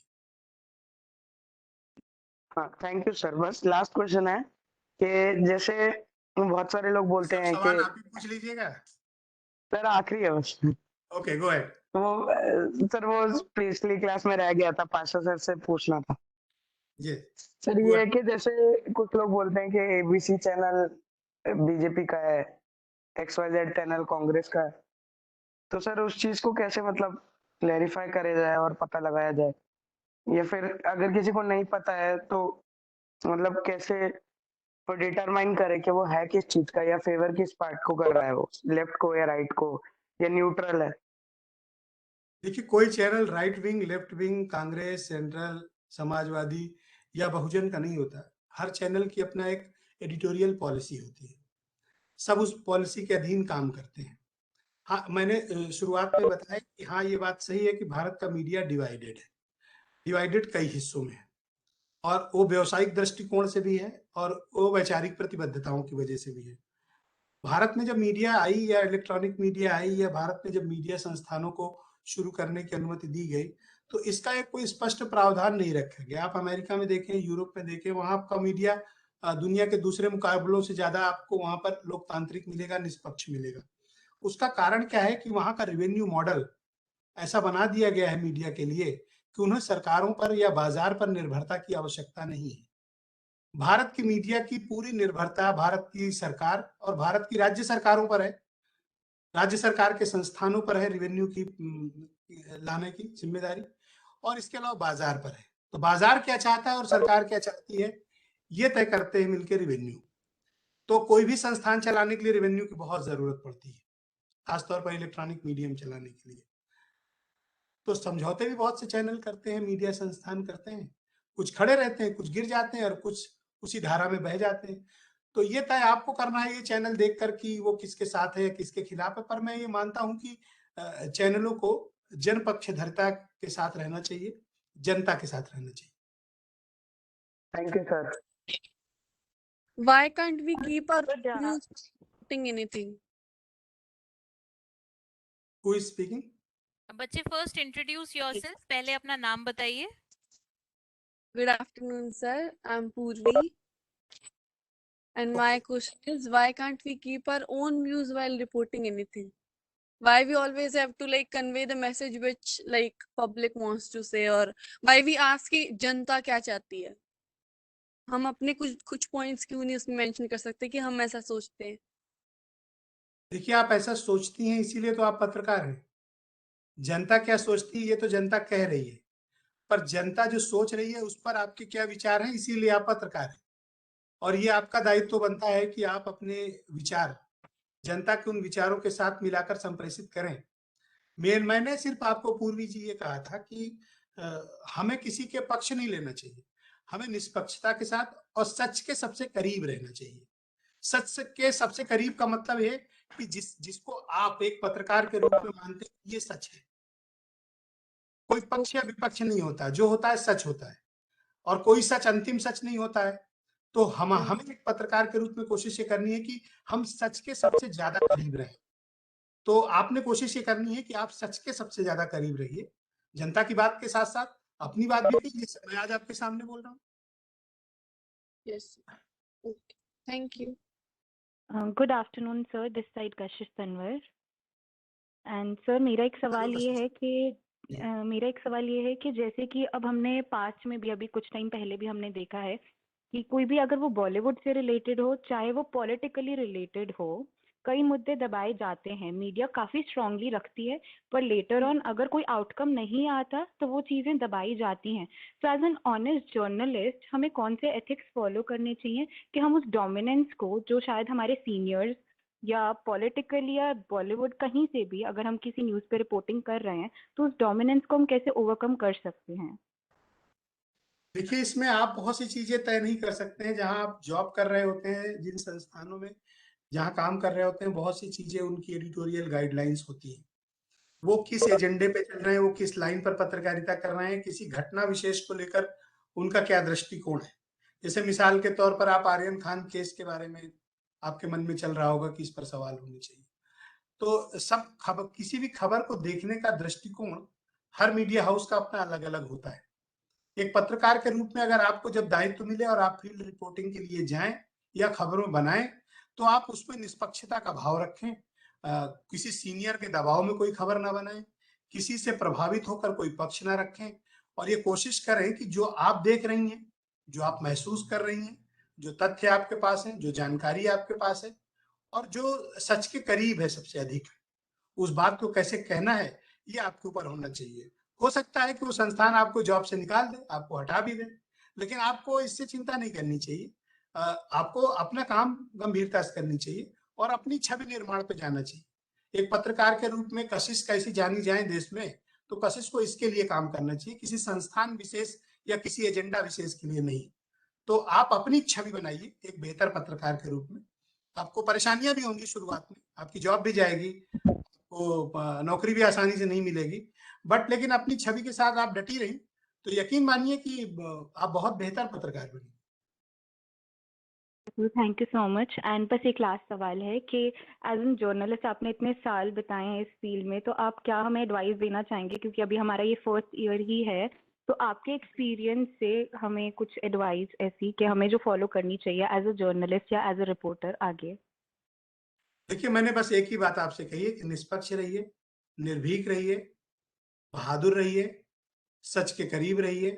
हाँ, थैंक यू सर। बस लास्ट क्वेश्चन है कि जैसे बहुत सारे लोग बोलते सब हैं सवाल कि आप ही पूछ लीजिएगा। सर आखिरी है बस। Okay, go ahead. सर वो पिछली क्लास में रह गया था, पाशा सर से पूछना था। जी, सर गो ये है अहेड। कि जैसे कुछ लोग बोलते हैं कि एबीसी चैनल बीजेपी का है, XYZ चैनल कांग्रेस का है, तो सर उस चीज को कैसे मतलब क्लेरिफाई करे जाए और पता लगाया जाए, या फिर अगर किसी को नहीं पता है तो मतलब कैसे वो डिटरमाइन करे कि वो है किस चीज का, या फेवर किस पार्ट को कर रहा है, वो लेफ्ट को या राइट को, या न्यूट्रल है? देखिए, कोई channel right wing, left wing, Congress, central, Samajwadi या बहुजन का नहीं होता। हर चैनल की अपना एक एडिटोरियल पॉलिसी होती है, सब उस पॉलिसी के अधीन काम करते हैं। हाँ, मैंने शुरुआत में बताया कि हाँ, ये बात सही है कि भारत का मीडिया डिवाइडेड है, डिवाइडेड कई हिस्सों में है, और वो व्यावसायिक दृष्टिकोण से भी है और वो वैचारिक प्रतिबद्धताओं की वजह से भी है। भारत में जब मीडिया आई, या इलेक्ट्रॉनिक मीडिया आई, या भारत में जब मीडिया संस्थानों को शुरू करने की अनुमति दी गई, तो इसका एक कोई स्पष्ट प्रावधान नहीं रखा गया। आप अमेरिका में देखें, यूरोप में देखें, वहां आपका मीडिया दुनिया के दूसरे मुकाबलों से ज्यादा आपको वहां पर लोकतांत्रिक मिलेगा, निष्पक्ष मिलेगा। उसका कारण क्या है कि वहां का रेवेन्यू मॉडल ऐसा बना दिया गया है मीडिया के लिए कि उन्हें सरकारों पर या बाजार पर निर्भरता की आवश्यकता नहीं है। भारत की मीडिया की पूरी निर्भरता भारत की सरकार और भारत की राज्य सरकारों पर है, राज्य सरकार के संस्थानों पर है रेवेन्यू की लाने की जिम्मेदारी, और इसके अलावा बाजार पर है। तो बाजार क्या चाहता है और सरकार क्या चाहती है, ये तय करते हैं मिलकर रेवेन्यू। तो कोई भी संस्थान चलाने के लिए रेवेन्यू की बहुत जरूरत पड़ती है। खासतौर पर इलेक्ट्रॉनिक मीडियम चलाने के लिए। तो समझौते भी बहुत से चैनल करते हैं, मीडिया संस्थान करते हैं। कुछ खड़े रहते हैं, कुछ गिर जाते हैं और कुछ उसी धारा में बह जाते हैं। तो ये तय आपको करना है ये चैनल देखकर कि वो किसके साथ है या किसके खिलाफ है। पर मैं ये मानता हूँ कि चैनलों को जनपक्षधरता के साथ रहना चाहिए, जनता के साथ रहना चाहिए। Thank you sir. Why can't we keep our views putting anything? Who is speaking? बच्चे फर्स्ट इंट्रोड्यूस योरसेल्फ, पहले अपना नाम बताइए। Good afternoon, sir. I'm Purvi. And my question is, why can't we keep our own views while reporting anything? Why we always have to like convey the message which like public wants to say, or why we ask कि जनता क्या चाहती है? हम अपने कुछ points क्यों नहीं उसमें मेंशन कर सकते कि हम ऐसा सोचते हैं? देखिए, आप ऐसा सोचती हैं इसीलिए तो आप पत्रकार हैं। जनता क्या सोचती है ये तो जनता कह रही है, पर जनता जो सोच रही है उस पर आपके क्या विचार हैं, इसीलिए आप पत्रकार हैं। और ये आपका दायित्व बनता है कि आप अपने विचार जनता के उन विचारों के साथ मिलाकर संप्रेषित करें। मैंने सिर्फ आपको पूर्वी जी ये कहा था कि हमें किसी के पक्ष नहीं लेना चाहिए, हमें निष्पक्षता के साथ और सच के सबसे करीब रहना चाहिए। सच के सबसे करीब का मतलब है कि जिसको आप एक पत्रकार के रूप में मानते हैं ये सच है। कोई पक्ष या विपक्ष नहीं होता, जो होता है सच होता है, और कोई सच अंतिम सच नहीं होता है। तो हमें एक पत्रकार के रूप में कोशिश ये करनी है कि हम सच के सबसे ज्यादा करीब रहें। तो आपने कोशिश ये करनी है कि आप सच के सबसे ज्यादा करीब रहिए, जनता की बात के साथ साथ अपनी बात भी कीजिए, जैसे मैं आज आपके सामने बोल रहा हूँ। Yes. Okay. Thank you. Good afternoon sir, this side Kashish Tanwar. And sir मेरा एक सवाल ये है कि जैसे कि अब हमने पास्ट में भी अभी कुछ टाइम पहले भी हमने देखा है कि कोई भी अगर वो बॉलीवुड से रिलेटेड हो चाहे वो पॉलिटिकली रिलेटेड हो, कई मुद्दे दबाए जाते हैं, मीडिया काफी स्ट्रांगली रखती है, पर लेटर ऑन अगर कोई आउटकम नहीं आता तो वो चीजें दबाई जाती हैं। So as an honest journalist हमें कौन से एथिक्स फॉलो करने चाहिए कि हम उस डोमिनेंस को, जो शायद हमारे सीनियर्स या पॉलिटिकली या बॉलीवुड कहीं से भी अगर हम किसी न्यूज पे रिपोर्टिंग कर रहे हैं तो उस डोमिनेंस को हम कैसे ओवरकम कर सकते हैं? देखिए, इसमें आप बहुत सी चीजें तय नहीं कर सकते हैं। जहां आप जॉब कर रहे होते हैं, जिन संस्थानों में जहां काम कर रहे होते हैं, बहुत सी चीजें उनकी एडिटोरियल गाइडलाइंस होती है। वो किस एजेंडे पे चल रहे हैं, वो किस लाइन पर पत्रकारिता कर रहे हैं, किसी घटना विशेष को लेकर उनका क्या दृष्टिकोण है। जैसे मिसाल के तौर पर आप आर्यन खान केस के बारे में आपके मन में चल रहा होगा कि इस पर सवाल होने चाहिए। तो सब खबर, किसी भी खबर को देखने का दृष्टिकोण हर मीडिया हाउस का अपना अलग अलग होता है। एक पत्रकार के रूप में अगर आपको जब दायित्व मिले और आप फील्ड रिपोर्टिंग के लिए जाएं या खबरों बनाएं, तो आप उसमें निष्पक्षता का भाव रखें। किसी सीनियर के दबाव में कोई खबर ना बनाएं, किसी से प्रभावित होकर कोई पक्ष ना रखें, और ये कोशिश करें कि जो आप देख रही हैं, जो आप महसूस कर रही हैं, जो तथ्य आपके पास हैं, जो जानकारी आपके पास है और जो सच के करीब है सबसे अधिक, उस बात को कैसे कहना है ये आपके ऊपर होना चाहिए। हो सकता है कि वो संस्थान आपको जॉब से निकाल दे, आपको हटा भी दे, लेकिन आपको इससे चिंता नहीं करनी चाहिए। आपको अपना काम गंभीरता से करनी चाहिए और अपनी छवि निर्माण पे जाना चाहिए। एक पत्रकार के रूप में कशिश कैसी जानी जाए देश में, तो कशिश को इसके लिए काम करना चाहिए, किसी संस्थान विशेष या किसी एजेंडा विशेष के लिए नहीं। तो आप अपनी छवि बनाइए एक बेहतर पत्रकार के रूप में। आपको परेशानियां भी होंगी शुरुआत में, आपकी जॉब भी जाएगी, आपको नौकरी भी आसानी से नहीं मिलेगी, बट लेकिन अपनी छवि के साथ आप डटी रही तो यकीन मानिए कि आप बहुत बेहतर पत्रकार बनेंगे। Thank you so much. And बस एक लास्ट सवाल है कि एज एन जर्नलिस्ट आपने इतने साल बिताए हैं इस फील्ड में, तो आप क्या हमें एडवाइस देना चाहेंगे, क्योंकि अभी हमारा ये फर्स्ट ईयर ही है, तो आपके एक्सपीरियंस से हमें कुछ एडवाइस ऐसी कि हमें जो फॉलो करनी चाहिए एज अ जर्नलिस्ट या एज अ रिपोर्टर आगे? देखिए, मैंने बस एक ही बात आपसे कही है कि निष्पक्ष रहिए, निर्भीक रहिए, बहादुर रहिए, सच के करीब रहिए,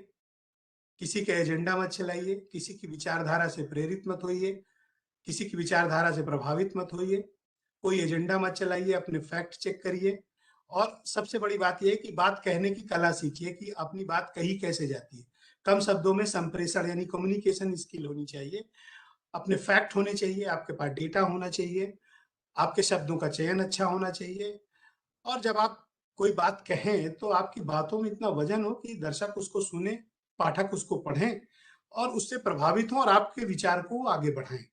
किसी का एजेंडा मत चलाइए, किसी की विचारधारा से प्रेरित मत होइए, किसी की विचारधारा से प्रभावित मत होइए, कोई एजेंडा मत चलाइए, अपने फैक्ट चेक करिए, और सबसे बड़ी बात यह है कि बात कहने की कला सीखिए कि अपनी बात कही कैसे जाती है। कम शब्दों में संप्रेषण यानी कम्युनिकेशन स्किल होनी चाहिए, अपने फैक्ट होने चाहिए, आपके पास डेटा होना चाहिए, आपके शब्दों का चयन अच्छा होना चाहिए, और जब आप कोई बात कहें तो आपकी बातों में इतना वजन हो कि दर्शक उसको सुने, पाठक उसको पढ़ें और उससे प्रभावित हों और आपके विचार को आगे बढ़ाएं।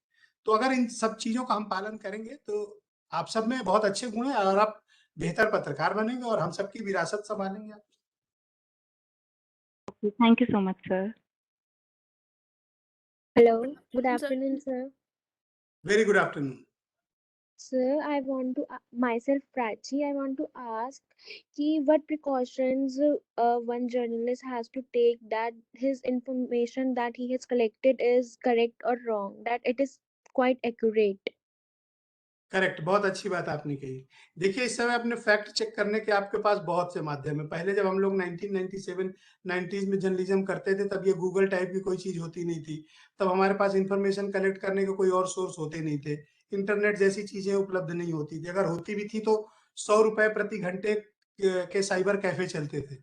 तो अगर इन सब चीजों का हम पालन करेंगे तो आप सब में बहुत अच्छे गुण हैं और आप बेहतर पत्रकार बनेंगे और हम सबकी विरासत संभालेंगे। Thank you so much sir. Hello, good Sir. afternoon, sir. Very good afternoon. Sir, I want to myself Prachi. I want to ask कि what precautions one journalist has to take that his information that he has collected is correct or wrong, that it is quite accurate. Correct, बहुत अच्छी बात आपने कही। देखिए, इस समय अपने फैक्ट चेक करने के आपके पास बहुत से माध्यम है। पहले जब हम लोग 1997 90s में जर्नलिज्म करते थे, तब ये गूगल टाइप की कोई चीज होती नहीं थी। तब हमारे पास इंफॉर्मेशन कलेक्ट करने के कोई और सोर्स होते नहीं थे। इंटरनेट जैसी चीजें उपलब्ध नहीं होती थी। अगर होती भी थी तो 100 रुपए प्रति घंटे के साइबर कैफे चलते थे।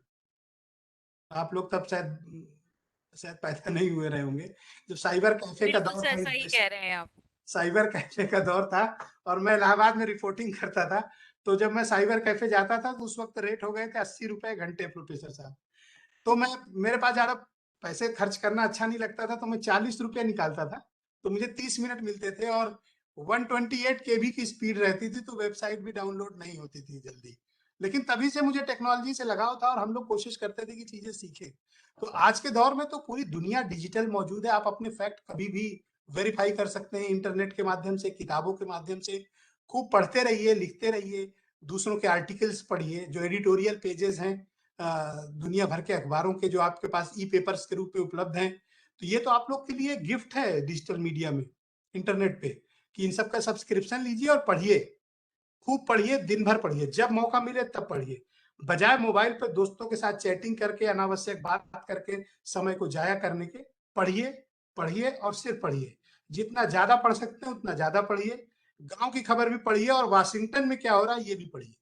आप लोग तब शायद पैदा नहीं हुए रहे होंगे जब साइबर कैफे का बिल्कुल दौर सर, सही था। कह रहे हैं आप। साइबर कैफे का दौर था और मैं इलाहाबाद में रिपोर्टिंग करता था। तो जब मैं साइबर कैफे जाता था तो उस वक्त रेट हो गए थे 80 रुपए घंटे प्रोफेसर साहब। तो मैं मेरे पास ज्यादा पैसे खर्च करना अच्छा नहीं लगता था, तो मैं 40 रुपए निकालता था, तो मुझे 30 मिनट मिलते थे और 128 केबी की स्पीड रहती थी, तो वेबसाइट भी डाउनलोड नहीं होती थी जल्दी। लेकिन तभी से मुझे टेक्नोलॉजी से लगाव था और हम लोग कोशिश करते थे कि चीजें सीखें। तो आज के दौर में तो पूरी दुनिया डिजिटल मौजूद है। आप अपने फैक्ट कभी भी वेरीफाई कर सकते हैं इंटरनेट के माध्यम से, किताबों के माध्यम से। खूब पढ़ते रहिए, लिखते रहिए, दूसरों के आर्टिकल्स पढ़िए, जो एडिटोरियल पेजेस हैं दुनिया भर के अखबारों के, जो आपके पास ई पेपर्स के रूप में उपलब्ध हैं। तो ये तो आप लोग के लिए गिफ्ट है डिजिटल मीडिया में, इंटरनेट पे, कि इन सब का सब्सक्रिप्शन लीजिए और पढ़िए, खूब पढ़िए, दिन भर पढ़िए, जब मौका मिले तब पढ़िए। बजाय मोबाइल पर दोस्तों के साथ चैटिंग करके, अनावश्यक बात करके समय को जाया करने के, पढ़िए, पढ़िए और सिर्फ पढ़िए। जितना ज्यादा पढ़ सकते हैं उतना ज्यादा पढ़िए। गांव की खबर भी पढ़िए और वाशिंगटन में क्या हो रहा है ये भी पढ़िए।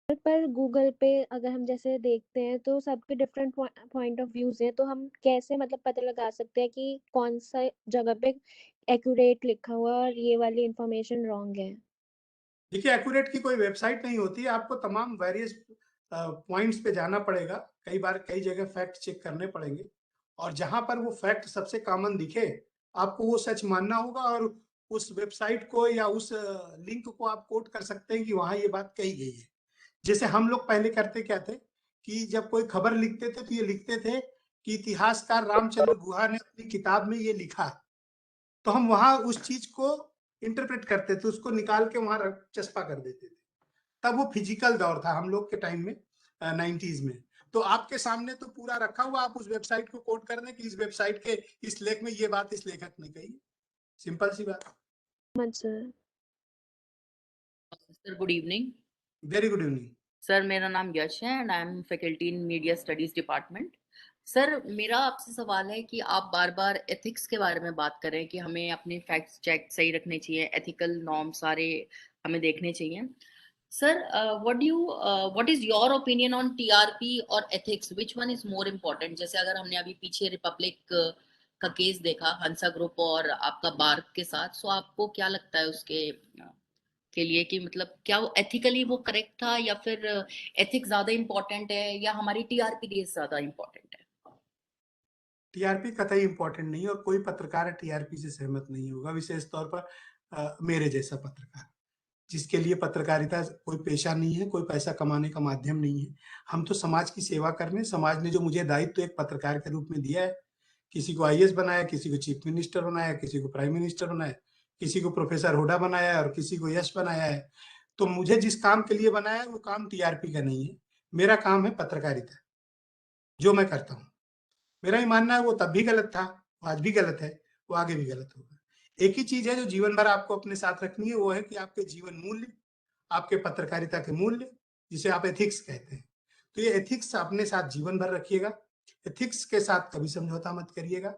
पर गूगल पे अगर हम जैसे देखते हैं तो सबके डिफरेंट पॉइंट ऑफ व्यूज हैं, तो हम कैसे मतलब पता लगा सकते हैं कि कौन सा जगह पे एक्यूरेट लिखा हुआ है और ये वाली इंफॉर्मेशन रॉन्ग है? देखिए, एक्यूरेट की कोई वेबसाइट नहीं होती है। आपको तमाम वेरियस पॉइंट्स पे जाना पड़ेगा, कई बार कई जगह फैक्ट चेक करने पड़ेंगे, और जहां पर वो फैक्ट सबसे कॉमन दिखे आपको वो सच मानना होगा, और उस वेबसाइट को या उस लिंक को आप कोट कर सकते हैं कि वहां ये बात कही गई है। जैसे हम लोग पहले करते क्या थे कि जब कोई खबर लिखते थे तो ये लिखते थे कि इतिहासकार रामचंद्र गुहा ने अपनी किताब में ये लिखा, तो हम वहां उस चीज को इंटरप्रेट करते थे, उसको निकाल के वहां चस्पा कर देते थे। तब वो फिजिकल दौर था हम लोग के टाइम में, 90s में। तो आपके सामने तो पूरा रखा हुआ, आप उस वेबसाइट को कोट कर दें कि इस वेबसाइट के इस लेख में ये बात इस लेखक ने कही। सिंपल सी बात। Sir sir good evening. Very good evening. Sir मेरा नाम यश है and I am faculty in media studies department. Sir मेरा आपसे सवाल है कि आप बार बार एथिक्स के बारे में बात करें कि हमें अपने फैक्ट्स चेक सही रखने चाहिए, एथिकल नॉर्म सारे हमें देखने चाहिए। Sir what is your opinion on TRP और ethics, which one is more important? जैसे अगर हमने अभी पीछे रिपब्लिक का केस देखा हंसा ग्रुप और आपका बार्क के साथ, सो आपको क्या लगता है उसके के लिए कि मतलब क्या वो एथिकली वो करेक्ट था या फिर एथिक्स ज्यादा इंपॉर्टेंट है या हमारी टीआरपी रेस ज्यादा इंपॉर्टेंट है? टीआरपी कतई इंपॉर्टेंट नहीं है और कोई पत्रकार टीआरपी से सहमत नहीं होगा, विशेष तौर पर मेरे जैसा पत्रकार, जिसके लिए पत्रकारिता कोई पेशा नहीं है, कोई पैसा कमाने का माध्यम नहीं है। हम तो समाज की सेवा करने, समाज ने जो मुझे दायित्व तो एक पत्रकार के रूप में दिया है, किसी को आईएएस बनाया, किसी को चीफ मिनिस्टर बनाया, किसी को प्राइम मिनिस्टर बनाया, किसी को प्रोफेसर हुडा बनाया है और किसी को यश बनाया है। तो मुझे जिस काम के लिए बनाया है वो काम टीआरपी का नहीं है। मेरा काम है पत्रकारिता, जो मैं करता हूँ। मेरा ही मानना है वो तब भी गलत था, आज भी गलत है, वो आगे भी गलत होगा। एक ही चीज है जो जीवन भर आपको अपने साथ रखनी है, वो है कि आपके जीवन मूल्य, आपके पत्रकारिता के मूल्य, जिसे आप एथिक्स कहते हैं। तो ये एथिक्स अपने साथ जीवन भर रखिएगा। एथिक्स के साथ कभी समझौता मत करिएगा।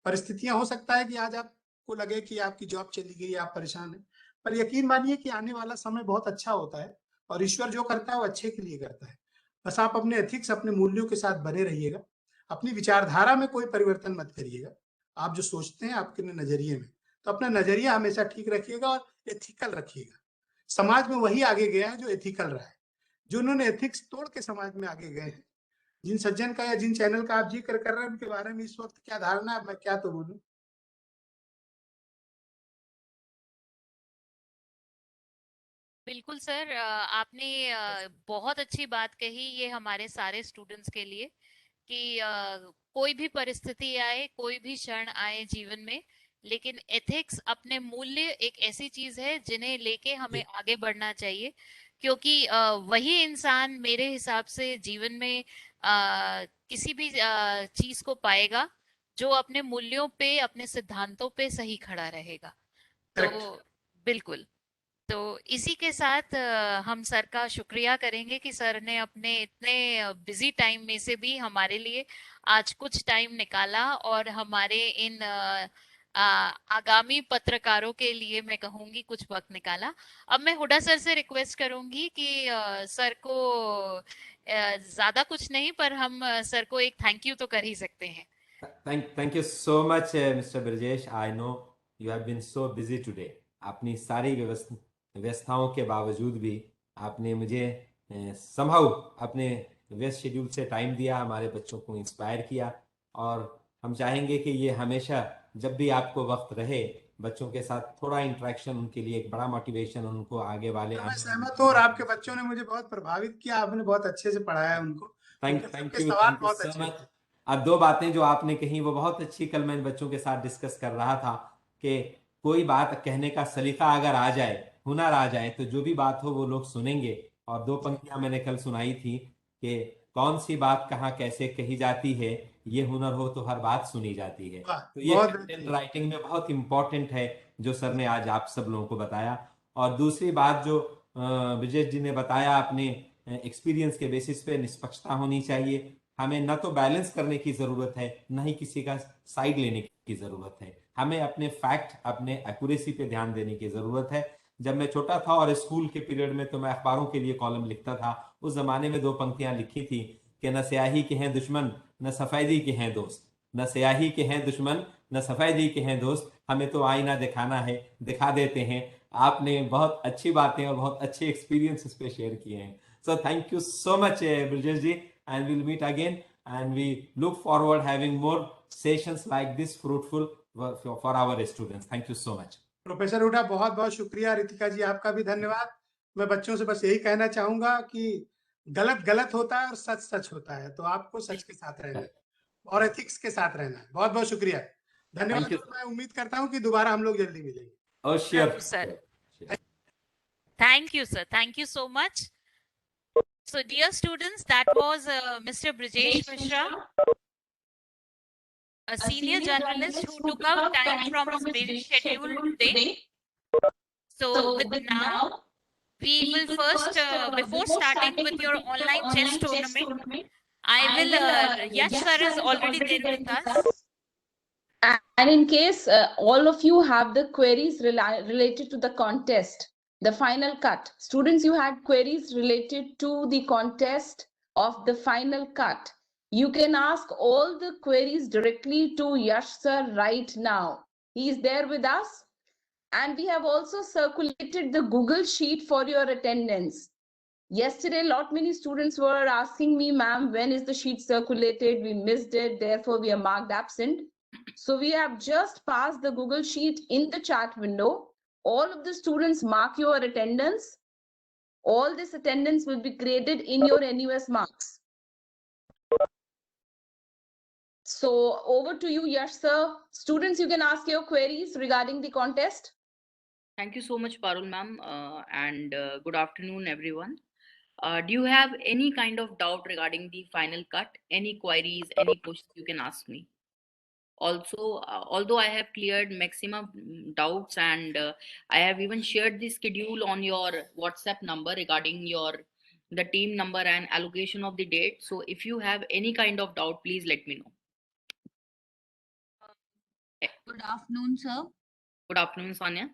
परिस्थितियां हो सकता है कि आज आपको लगे कि आपकी जॉब चली गई, आप परेशान हैं, पर यकीन मानिए कि आने वाला समय बहुत अच्छा होता है और ईश्वर जो करता है वो अच्छे के लिए करता है। बस आप अपने एथिक्स, अपने मूल्यों के साथ बने रहिएगा। अपनी विचारधारा में कोई परिवर्तन मत करिएगा। आप जो सोचते हैं आपके नजरिए में, तो अपना नजरिया हमेशा ठीक रखिएगा और एथिकल रखिएगा। समाज में वही आगे गया है जो एथिकल रहा है, जो उन्होंने एथिक्स तोड़ के समाज में आगे गए हैं। जिन सज्जन का या जिन चैनल का आप जिक्र कर रहे हैं उनके बारे में इस वक्त क्या धारणा है, मैं क्या तो बोलूं। बिल्कुल सर, आपने बहुत अच्छी बात कही ये हमारे सारे स्टूडेंट्स के लिए कि कोई भी परिस्थिति आए, कोई भी क्षण आए जीवन में, लेकिन एथिक्स अपने मूल्य एक ऐसी चीज है जिन्हें लेके हमें आगे बढ़ना चाहिए, क्योंकि वही इंसान मेरे हिसाब से जीवन में किसी भी चीज को पाएगा जो अपने मूल्यों पे, अपने सिद्धांतों पे सही खड़ा रहेगा। तो करेक्ट। बिल्कुल, तो इसी के साथ हम सर का शुक्रिया करेंगे कि सर ने अपने इतने बिजी टाइम में से भी हमारे लिए आज कुछ टाइम निकाला और हमारे इन आगामी पत्रकारों के लिए मैं कहूंगी कुछ वक्त निकाला। अब मैं हुडा सर से रिक्वेस्ट करूंगी कि सर को ज्यादा कुछ नहीं, पर हम सर को एक थैंक यू तो कर ही सकते हैं। Thank you so much, Mr. Brajesh. I know you have been so busy today. अपनी सारी व्यवस्थाओं के बावजूद भी आपने मुझे somehow अपने व्यस्त शेड्यूल से टाइम दिया, हमारे बच्चों को इंस्पायर किया, और हम चाहेंगे कि ये हमेशा जब भी आपको वक्त रहे बच्चों के साथ थोड़ा इंटरेक्शन उनके लिए एक बड़ा मोटिवेशन, उनको आगे वाले मैं सहमत हूँ और आपके बच्चों ने मुझे बहुत प्रभावित किया, आपने बहुत अच्छे से पढ़ाया उनको। थैंक सबके यू सवाल बहुत सो अच्छे मच। थे। अब दो बातें जो आपने कही वो बहुत अच्छी, कल मैं बच्चों के साथ डिस्कस कर रहा था कि कोई बात कहने का सलीका अगर आ जाए, हुनर आ जाए, तो जो भी बात हो वो लोग सुनेंगे। और दो पंक्तियां मैंने कल सुनाई थी कि कौन सी बात कहाँ कैसे कही जाती है, ये हुनर हो तो हर बात सुनी जाती है। तो ये बहुत कंटेंट राइटिंग में बहुत इंपॉर्टेंट है जो सर ने आज आप सब लोगों को बताया। और दूसरी बात जो ब्रजेश जी ने बताया, अपने एक्सपीरियंस के बेसिस पे निष्पक्षता होनी चाहिए। हमें न तो बैलेंस करने की जरूरत है, न ही किसी का साइड लेने की जरूरत है। हमें अपने फैक्ट, अपने एक्यूरेसी पे ध्यान देने की जरूरत है। जब मैं छोटा था और स्कूल के पीरियड में तो मैं अखबारों के लिए कॉलम लिखता था। उस जमाने में दो पंक्तियां लिखी थी कि न स्याही के हैं दुश्मन, न सफेदी के हैं दोस्त। न स्याही के हैं दुश्मन, न सफेदी के हैं दोस्त, हमें तो आईना दिखाना है, दिखा देते हैं। आपने बहुत अच्छी बातें और बहुत अच्छे एक्सपीरियंस इस पे शेयर किए हैं। So thank you so much, Brijesh ji, and we'll meet again. And we look forward having more sessions like this fruitful for our students. Thank you so much. Professor Hooda बहुत बहुत शुक्रिया। रितिका जी आपका भी धन्यवाद। मैं बच्चों से बस यही कहना चाहूंगा कि गलत गलत होता है और सच सच होता है, तो आपको सच के साथ रहना है और एथिक्स के साथ रहना है। बहुत बहुत शुक्रिया, धन्यवाद। मैं उम्मीद करता हूँ कि दोबारा हम लोग जल्दी मिलेंगे। Oh, sure. Sir. Thank you, sir. Thank you so much. So, dear students, that was Mr. Brijesh Mishra, a senior journalist who took out time from his busy schedule today. So, with now, we will first, before starting with your online chess tournament, I will, Yash sir is already there with us. And in case all of you have the queries related to the contest, the final cut, students, you had queries related to the contest of the final cut. You can ask all the queries directly to Yash sir right now. He is there with us. And we have also circulated the Google Sheet for your attendance. Yesterday, many students were asking me, ma'am, when is the sheet circulated? We missed it, therefore we are marked absent. So we have just passed the Google Sheet in the chat window. All of the students mark your attendance. All this attendance will be graded in your NUS marks. So over to you, Yash sir. Students, you can ask your queries regarding the contest. Thank you so much, Parul ma'am, and good afternoon, everyone. Do you have any kind of doubt regarding the final cut? Any queries, any questions you can ask me? Also, although I have cleared maximum doubts and I have even shared the schedule on your WhatsApp number regarding the team number and allocation of the date. So if you have any kind of doubt, please let me know. Good afternoon, sir. Good afternoon, Sanya.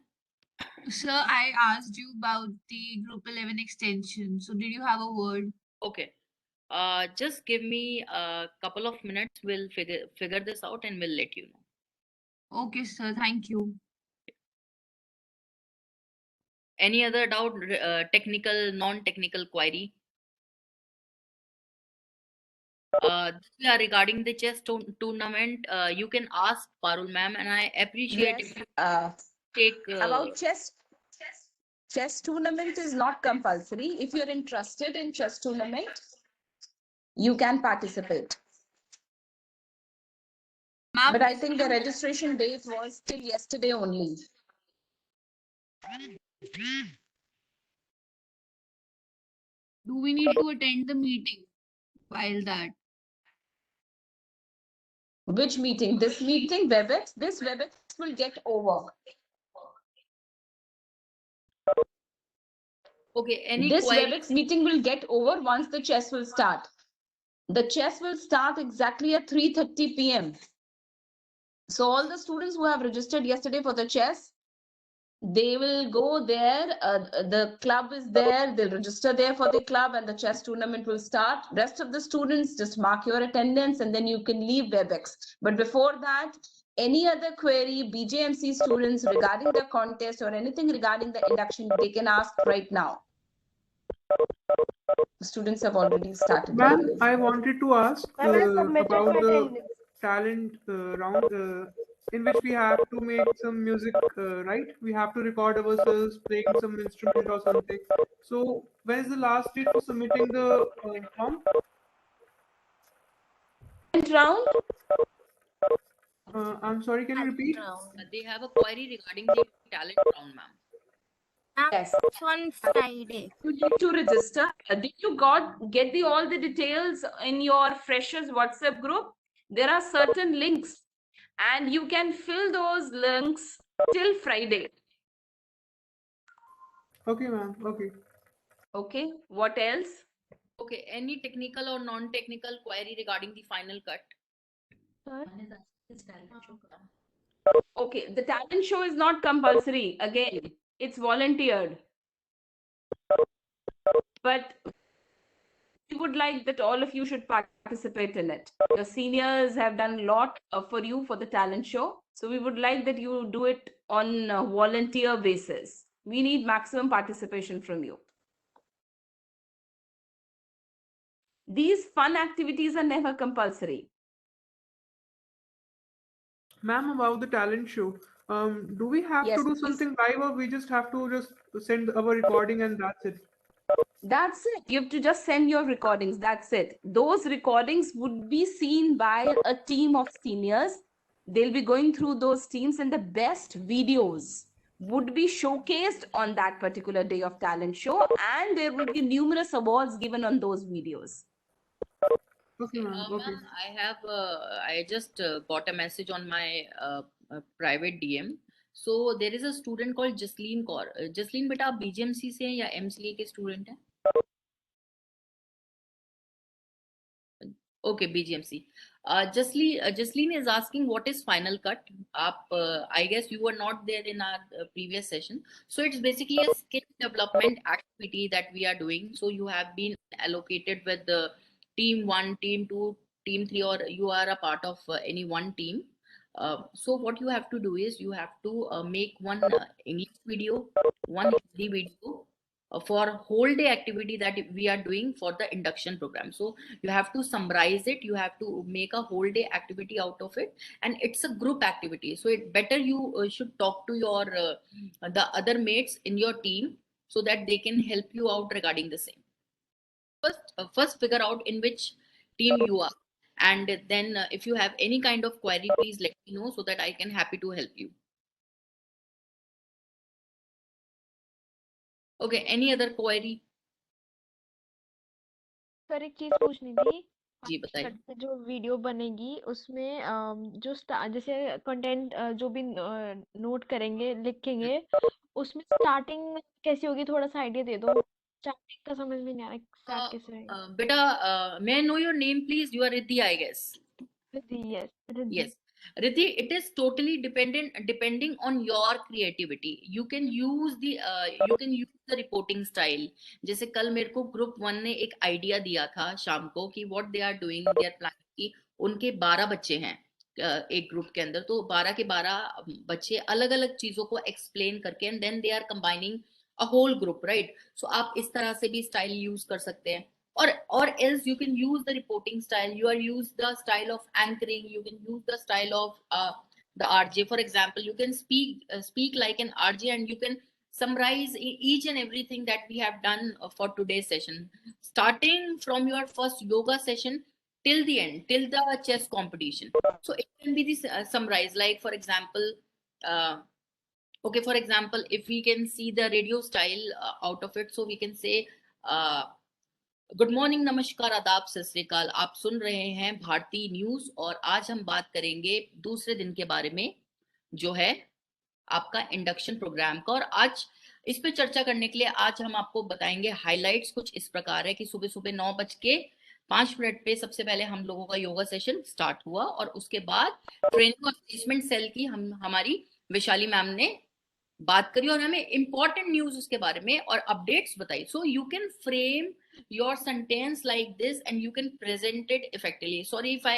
Sir, I asked you about the Group 11 extension. So did you have a word? Okay. Just give me a couple of minutes. We'll figure this out and we'll let you know. Okay, sir. Thank you. Any other doubt, technical, non-technical query? Regarding the chess tournament, you can ask Parul ma'am, and I appreciate Yes, if you take. about chess tournament is not compulsory. If you're interested in chess tournament, you can participate. Ma'am, But I think the registration date was till yesterday only. do we need to attend the meeting while that? Which meeting? This meeting, WebEx? This WebEx will get over. Okay, any This query? WebEx meeting will get over once the chess will start. The chess will start exactly at 3:30 p.m. So all the students who have registered yesterday for the chess, they will go there. The club is there. They'll register there for the club and the chess tournament will start. Rest of the students, just mark your attendance and then you can leave WebEx. But before that, any other query, BJMC students regarding the contest or anything regarding the induction, they can ask right now. The students have already started. Ma'am, I wanted to ask about the talent round in which we have to make some music, right? We have to record ourselves playing some instrument or something. So when is the last date for submitting the form? Round? I'm sorry, can you repeat? They have a query regarding the talent round, ma'am. Yes. On Friday. You need to register. Did you get all the details in your freshers WhatsApp group? There are certain links and you can fill those links till Friday. Okay, ma'am. Okay. Okay. What else? Okay, any technical or non-technical query regarding the final cut? Okay, the talent show is not compulsory. Again, it's volunteered. But we would like that all of you should participate in it. Your seniors have done a lot for you for the talent show. So we would like that you do it on a volunteer basis. We need maximum participation from you. These fun activities are never compulsory. Ma'am, about the talent show, do we have Yes, to do please. something live or we just have to just send our recording and that's it? That's it. You have to just send your recordings. That's it. Those recordings would be seen by a team of seniors. They'll be going through those teams and the best videos would be showcased on that particular day of talent show. And there will be numerous awards given on those videos. Okay, ma'am. Okay. Ma'am, I just got a message on my private DM. So there is a student called Jasleen Kaur. Jasleen, beta आप BGMC से हैं या MCA के student हैं? Okay, BGMC. Jasleen is asking what is final cut. I guess you were not there in our previous session. So it's basically a skill development activity that we are doing. So you have been allocated with the team 1, team 2, team 3, or you are a part of any one team. So what you have to do is you have to make one English video, one Hindi video for whole day activity that we are doing for the induction program. So you have to summarize it, you have to make a whole day activity out of it, and it's a group activity. So it better you should talk to your the other mates in your team so that they can help you out regarding the same. First figure out in which team you are, and then if you have any kind of query, please let me know so that I can happy to help you. Okay, any other query? Sir एक चीज पूछनी थी जी बताइए। Cut जो video बनेगी उसमें जो जैसे कंटेंट जो भी नोट करेंगे लिखेंगे उसमें स्टार्टिंग कैसी होगी थोड़ा सा आइडिया दे दो स्टार्टिंग का समझ में नहीं आ रहा स्टार्ट कैसे रहेगा Beta, may I know your name, please? You are Riddhi, I guess. Riddhi, yes Riddhi. Yes, Riddhi, it is totally depending on your creativity. You can use the reporting style. जैसे कल मेरे को group 1 ने एक idea दिया था शाम को कि what they are doing, they are planning कि उनके 12 बच्चे हैं एक ग्रुप के अंदर, तो 12 के 12 बच्चे अलग अलग चीजों को एक्सप्लेन करके and then they are combining a whole group, right? So आप इस तरह से भी style use कर सकते हैं. Or else you can use the reporting style. You are use the style of anchoring. You can use the style of the RJ. For example, you can speak like an RJ, and you can summarize each and everything that we have done for today's session, starting from your first yoga session till the end, till the chess competition. So it can be this summarize, like for example, okay, for example, if we can see the radio style out of it, so we can say good morning, नमस्कार, आदाब, सत श्री अकाल. आप सुन रहे हैं भारतीय news और आज हम बात करेंगे दूसरे दिन के बारे में जो है आपका इंडक्शन प्रोग्राम का. और आज इस पे चर्चा करने के लिए आज हम आपको बताएंगे हाइलाइट्स कुछ इस प्रकार है कि सुबह सुबह 9:05 पे सबसे पहले हम लोगों का योगा सेशन स्टार्ट हुआ और उसके बाद ट्रेनिंग और प्लेसमेंट सेल की हमारी वैशाली मैम ने बात करी और हमें इंपॉर्टेंट न्यूज उसके बारे में और अपडेट्स बताई. So you can frame your sentence like this and you can present it effectively. Sorry if I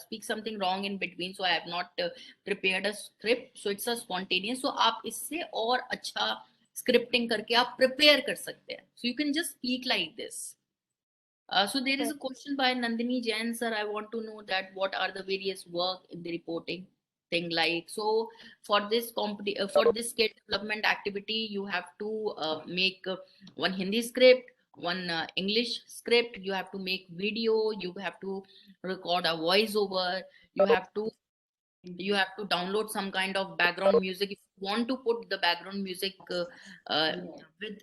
speak something wrong in between, so I have not prepared a script, so it's a spontaneous. So आप इससे और अच्छा scripting करके आप prepare कर सकते हैं. So you can just speak like this. So there is a question by Nandini Jain, sir. I want to know that what are the various work in the reporting thing like. So for this for this skill development activity, you have to make one Hindi script, one English script, you have to make video, you have to record a voiceover, you have to download some kind of background music if you want to put the background music with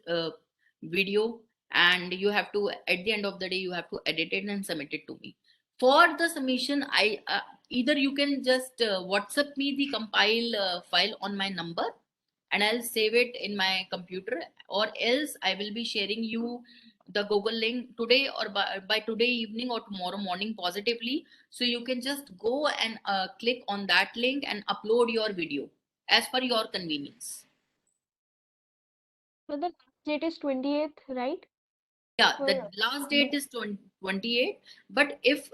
video, and you have to, at the end of the day, you have to edit it and submit it to me. For the submission, I either you can just WhatsApp me the compile file on my number and I'll save it in my computer, or else I will be sharing you the Google link today or by today evening or tomorrow morning positively. So you can just go and click on that link and upload your video as per your convenience. So the last date is 28th, right? Yeah, the last date is 28, but if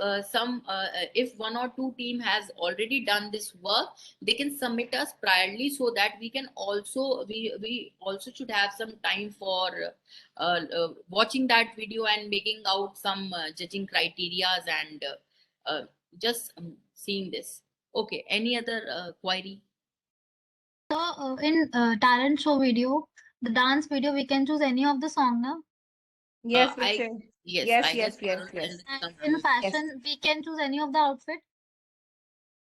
if one or two team has already done this work, they can submit us priorly so that we can also we also should have some time for watching that video and making out some judging criterias and just seeing this. Okay, any other query? So in talent show video, the dance video, we can choose any of the song now. Yes, Yes. And in fashion, we can choose any of the outfit.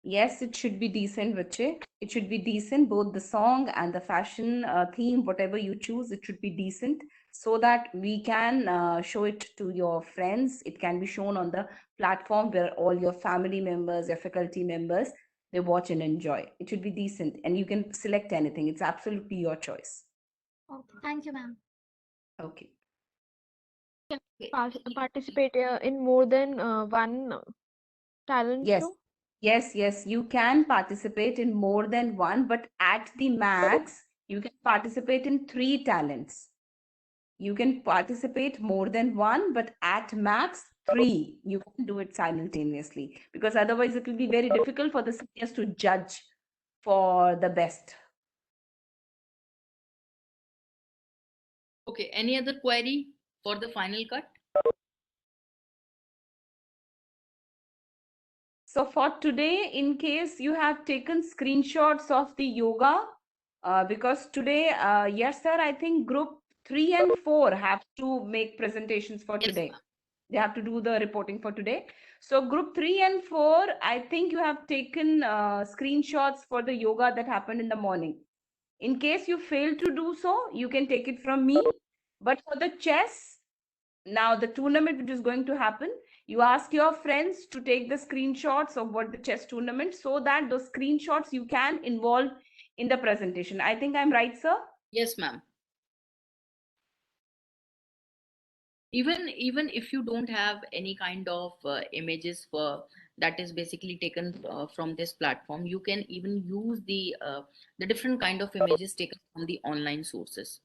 Yes, it should be decent, Vache. It should be decent, both the song and the fashion theme, whatever you choose, it should be decent so that we can show it to your friends. It can be shown on the platform where all your family members, your faculty members, they watch and enjoy. It should be decent and you can select anything. It's absolutely your choice. Okay, thank you, ma'am. Okay. Participate in more than one talent Yes. show? Yes, you can participate in more than one, but at the max, you can participate in 3 talents. You can participate more than one, but at max 3. You can do it simultaneously because otherwise it will be very difficult for the seniors to judge for the best. Okay, any other query for the final cut? So for today, in case you have taken screenshots of the yoga, because today, yes, sir, I think group 3 and 4 have to make presentations for today. They have to do the reporting for today. So group 3 and 4, I think you have taken screenshots for the yoga that happened in the morning. In case you fail to do so, you can take it from me. But for the chess, now the tournament which is going to happen, you ask your friends to take the screenshots of what the chess tournament, so that those screenshots you can involve in the presentation. I think I'm right, sir? Yes, ma'am. Even if you don't have any kind of images for that is basically taken from this platform, you can even use the different kind of images taken from the online sources.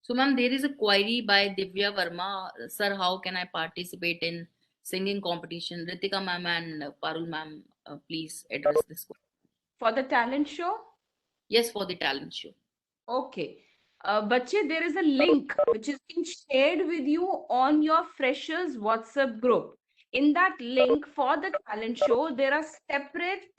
So, ma'am, there is a query by Divya Verma. Sir, how can I participate in singing competition? Ritika ma'am and Parul ma'am, please address this question. For the talent show? Yes, for the talent show. Okay. Bache, there is a link which is being shared with you on your freshers WhatsApp group. In that link for the talent show, there are separate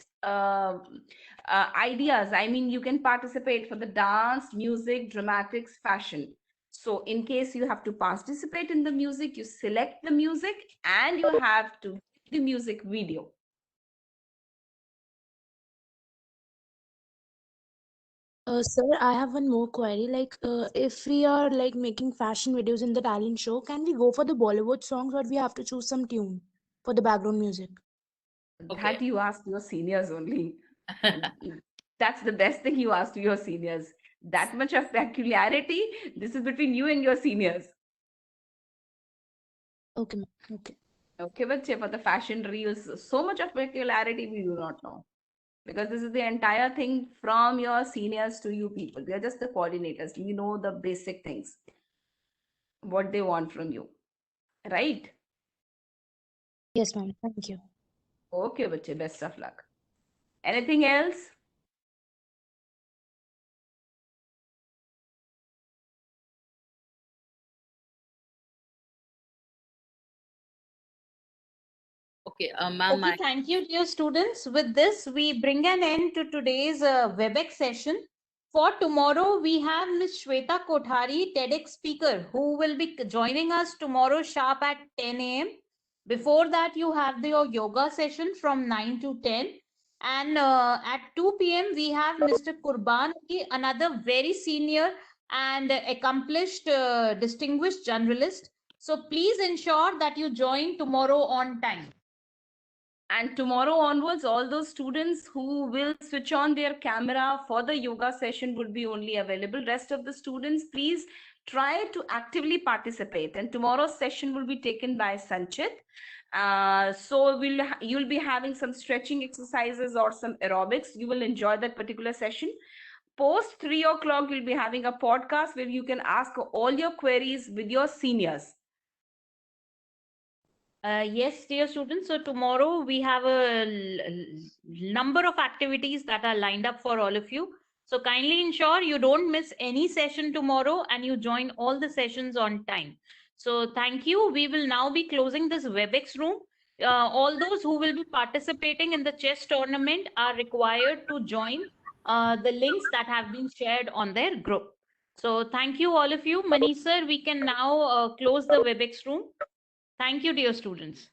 ideas. I mean, you can participate for the dance, music, dramatics, fashion. So in case you have to participate in the music, you select the music and you have to the music video. Sir, I have one more query. Like, if we are like making fashion videos in the talent show, can we go for the Bollywood songs, or we have to choose some tune for the background music? That you asked your seniors only. That's the best thing you asked your seniors. That much of peculiarity, this is between you and your seniors. Okay, ma'am. Okay. Okay, but for the fashion reels, so much of peculiarity we do not know. Because this is the entire thing from your seniors to you people. We are just the coordinators. We know the basic things, what they want from you. Right? Yes, ma'am. Thank you. Okay, bache, best of luck. Anything else? Okay, ma'am. Okay, thank you, dear students. With this, we bring an end to today's WebEx session. For tomorrow, we have Ms. Shweta Kothari, TEDx speaker, who will be joining us tomorrow sharp at 10 a.m. Before that, you have your yoga session from 9 to 10. And at 2 p.m., we have Mr. Kurban, another very senior and accomplished, distinguished journalist. So please ensure that you join tomorrow on time. And tomorrow onwards, all those students who will switch on their camera for the yoga session would be only available. Rest of the students, please try to actively participate. And tomorrow's session will be taken by Sanchit. So you'll be having some stretching exercises or some aerobics. You will enjoy that particular session. Post 3 o'clock, you'll be having a podcast where you can ask all your queries with your seniors. Yes, dear students. So tomorrow we have a number of activities that are lined up for all of you. So kindly ensure you don't miss any session tomorrow and you join all the sessions on time. So thank you. We will now be closing this WebEx room. All those who will be participating in the chess tournament are required to join the links that have been shared on their group. So thank you, all of you. Manish sir, we can now close the WebEx room. Thank you, dear students.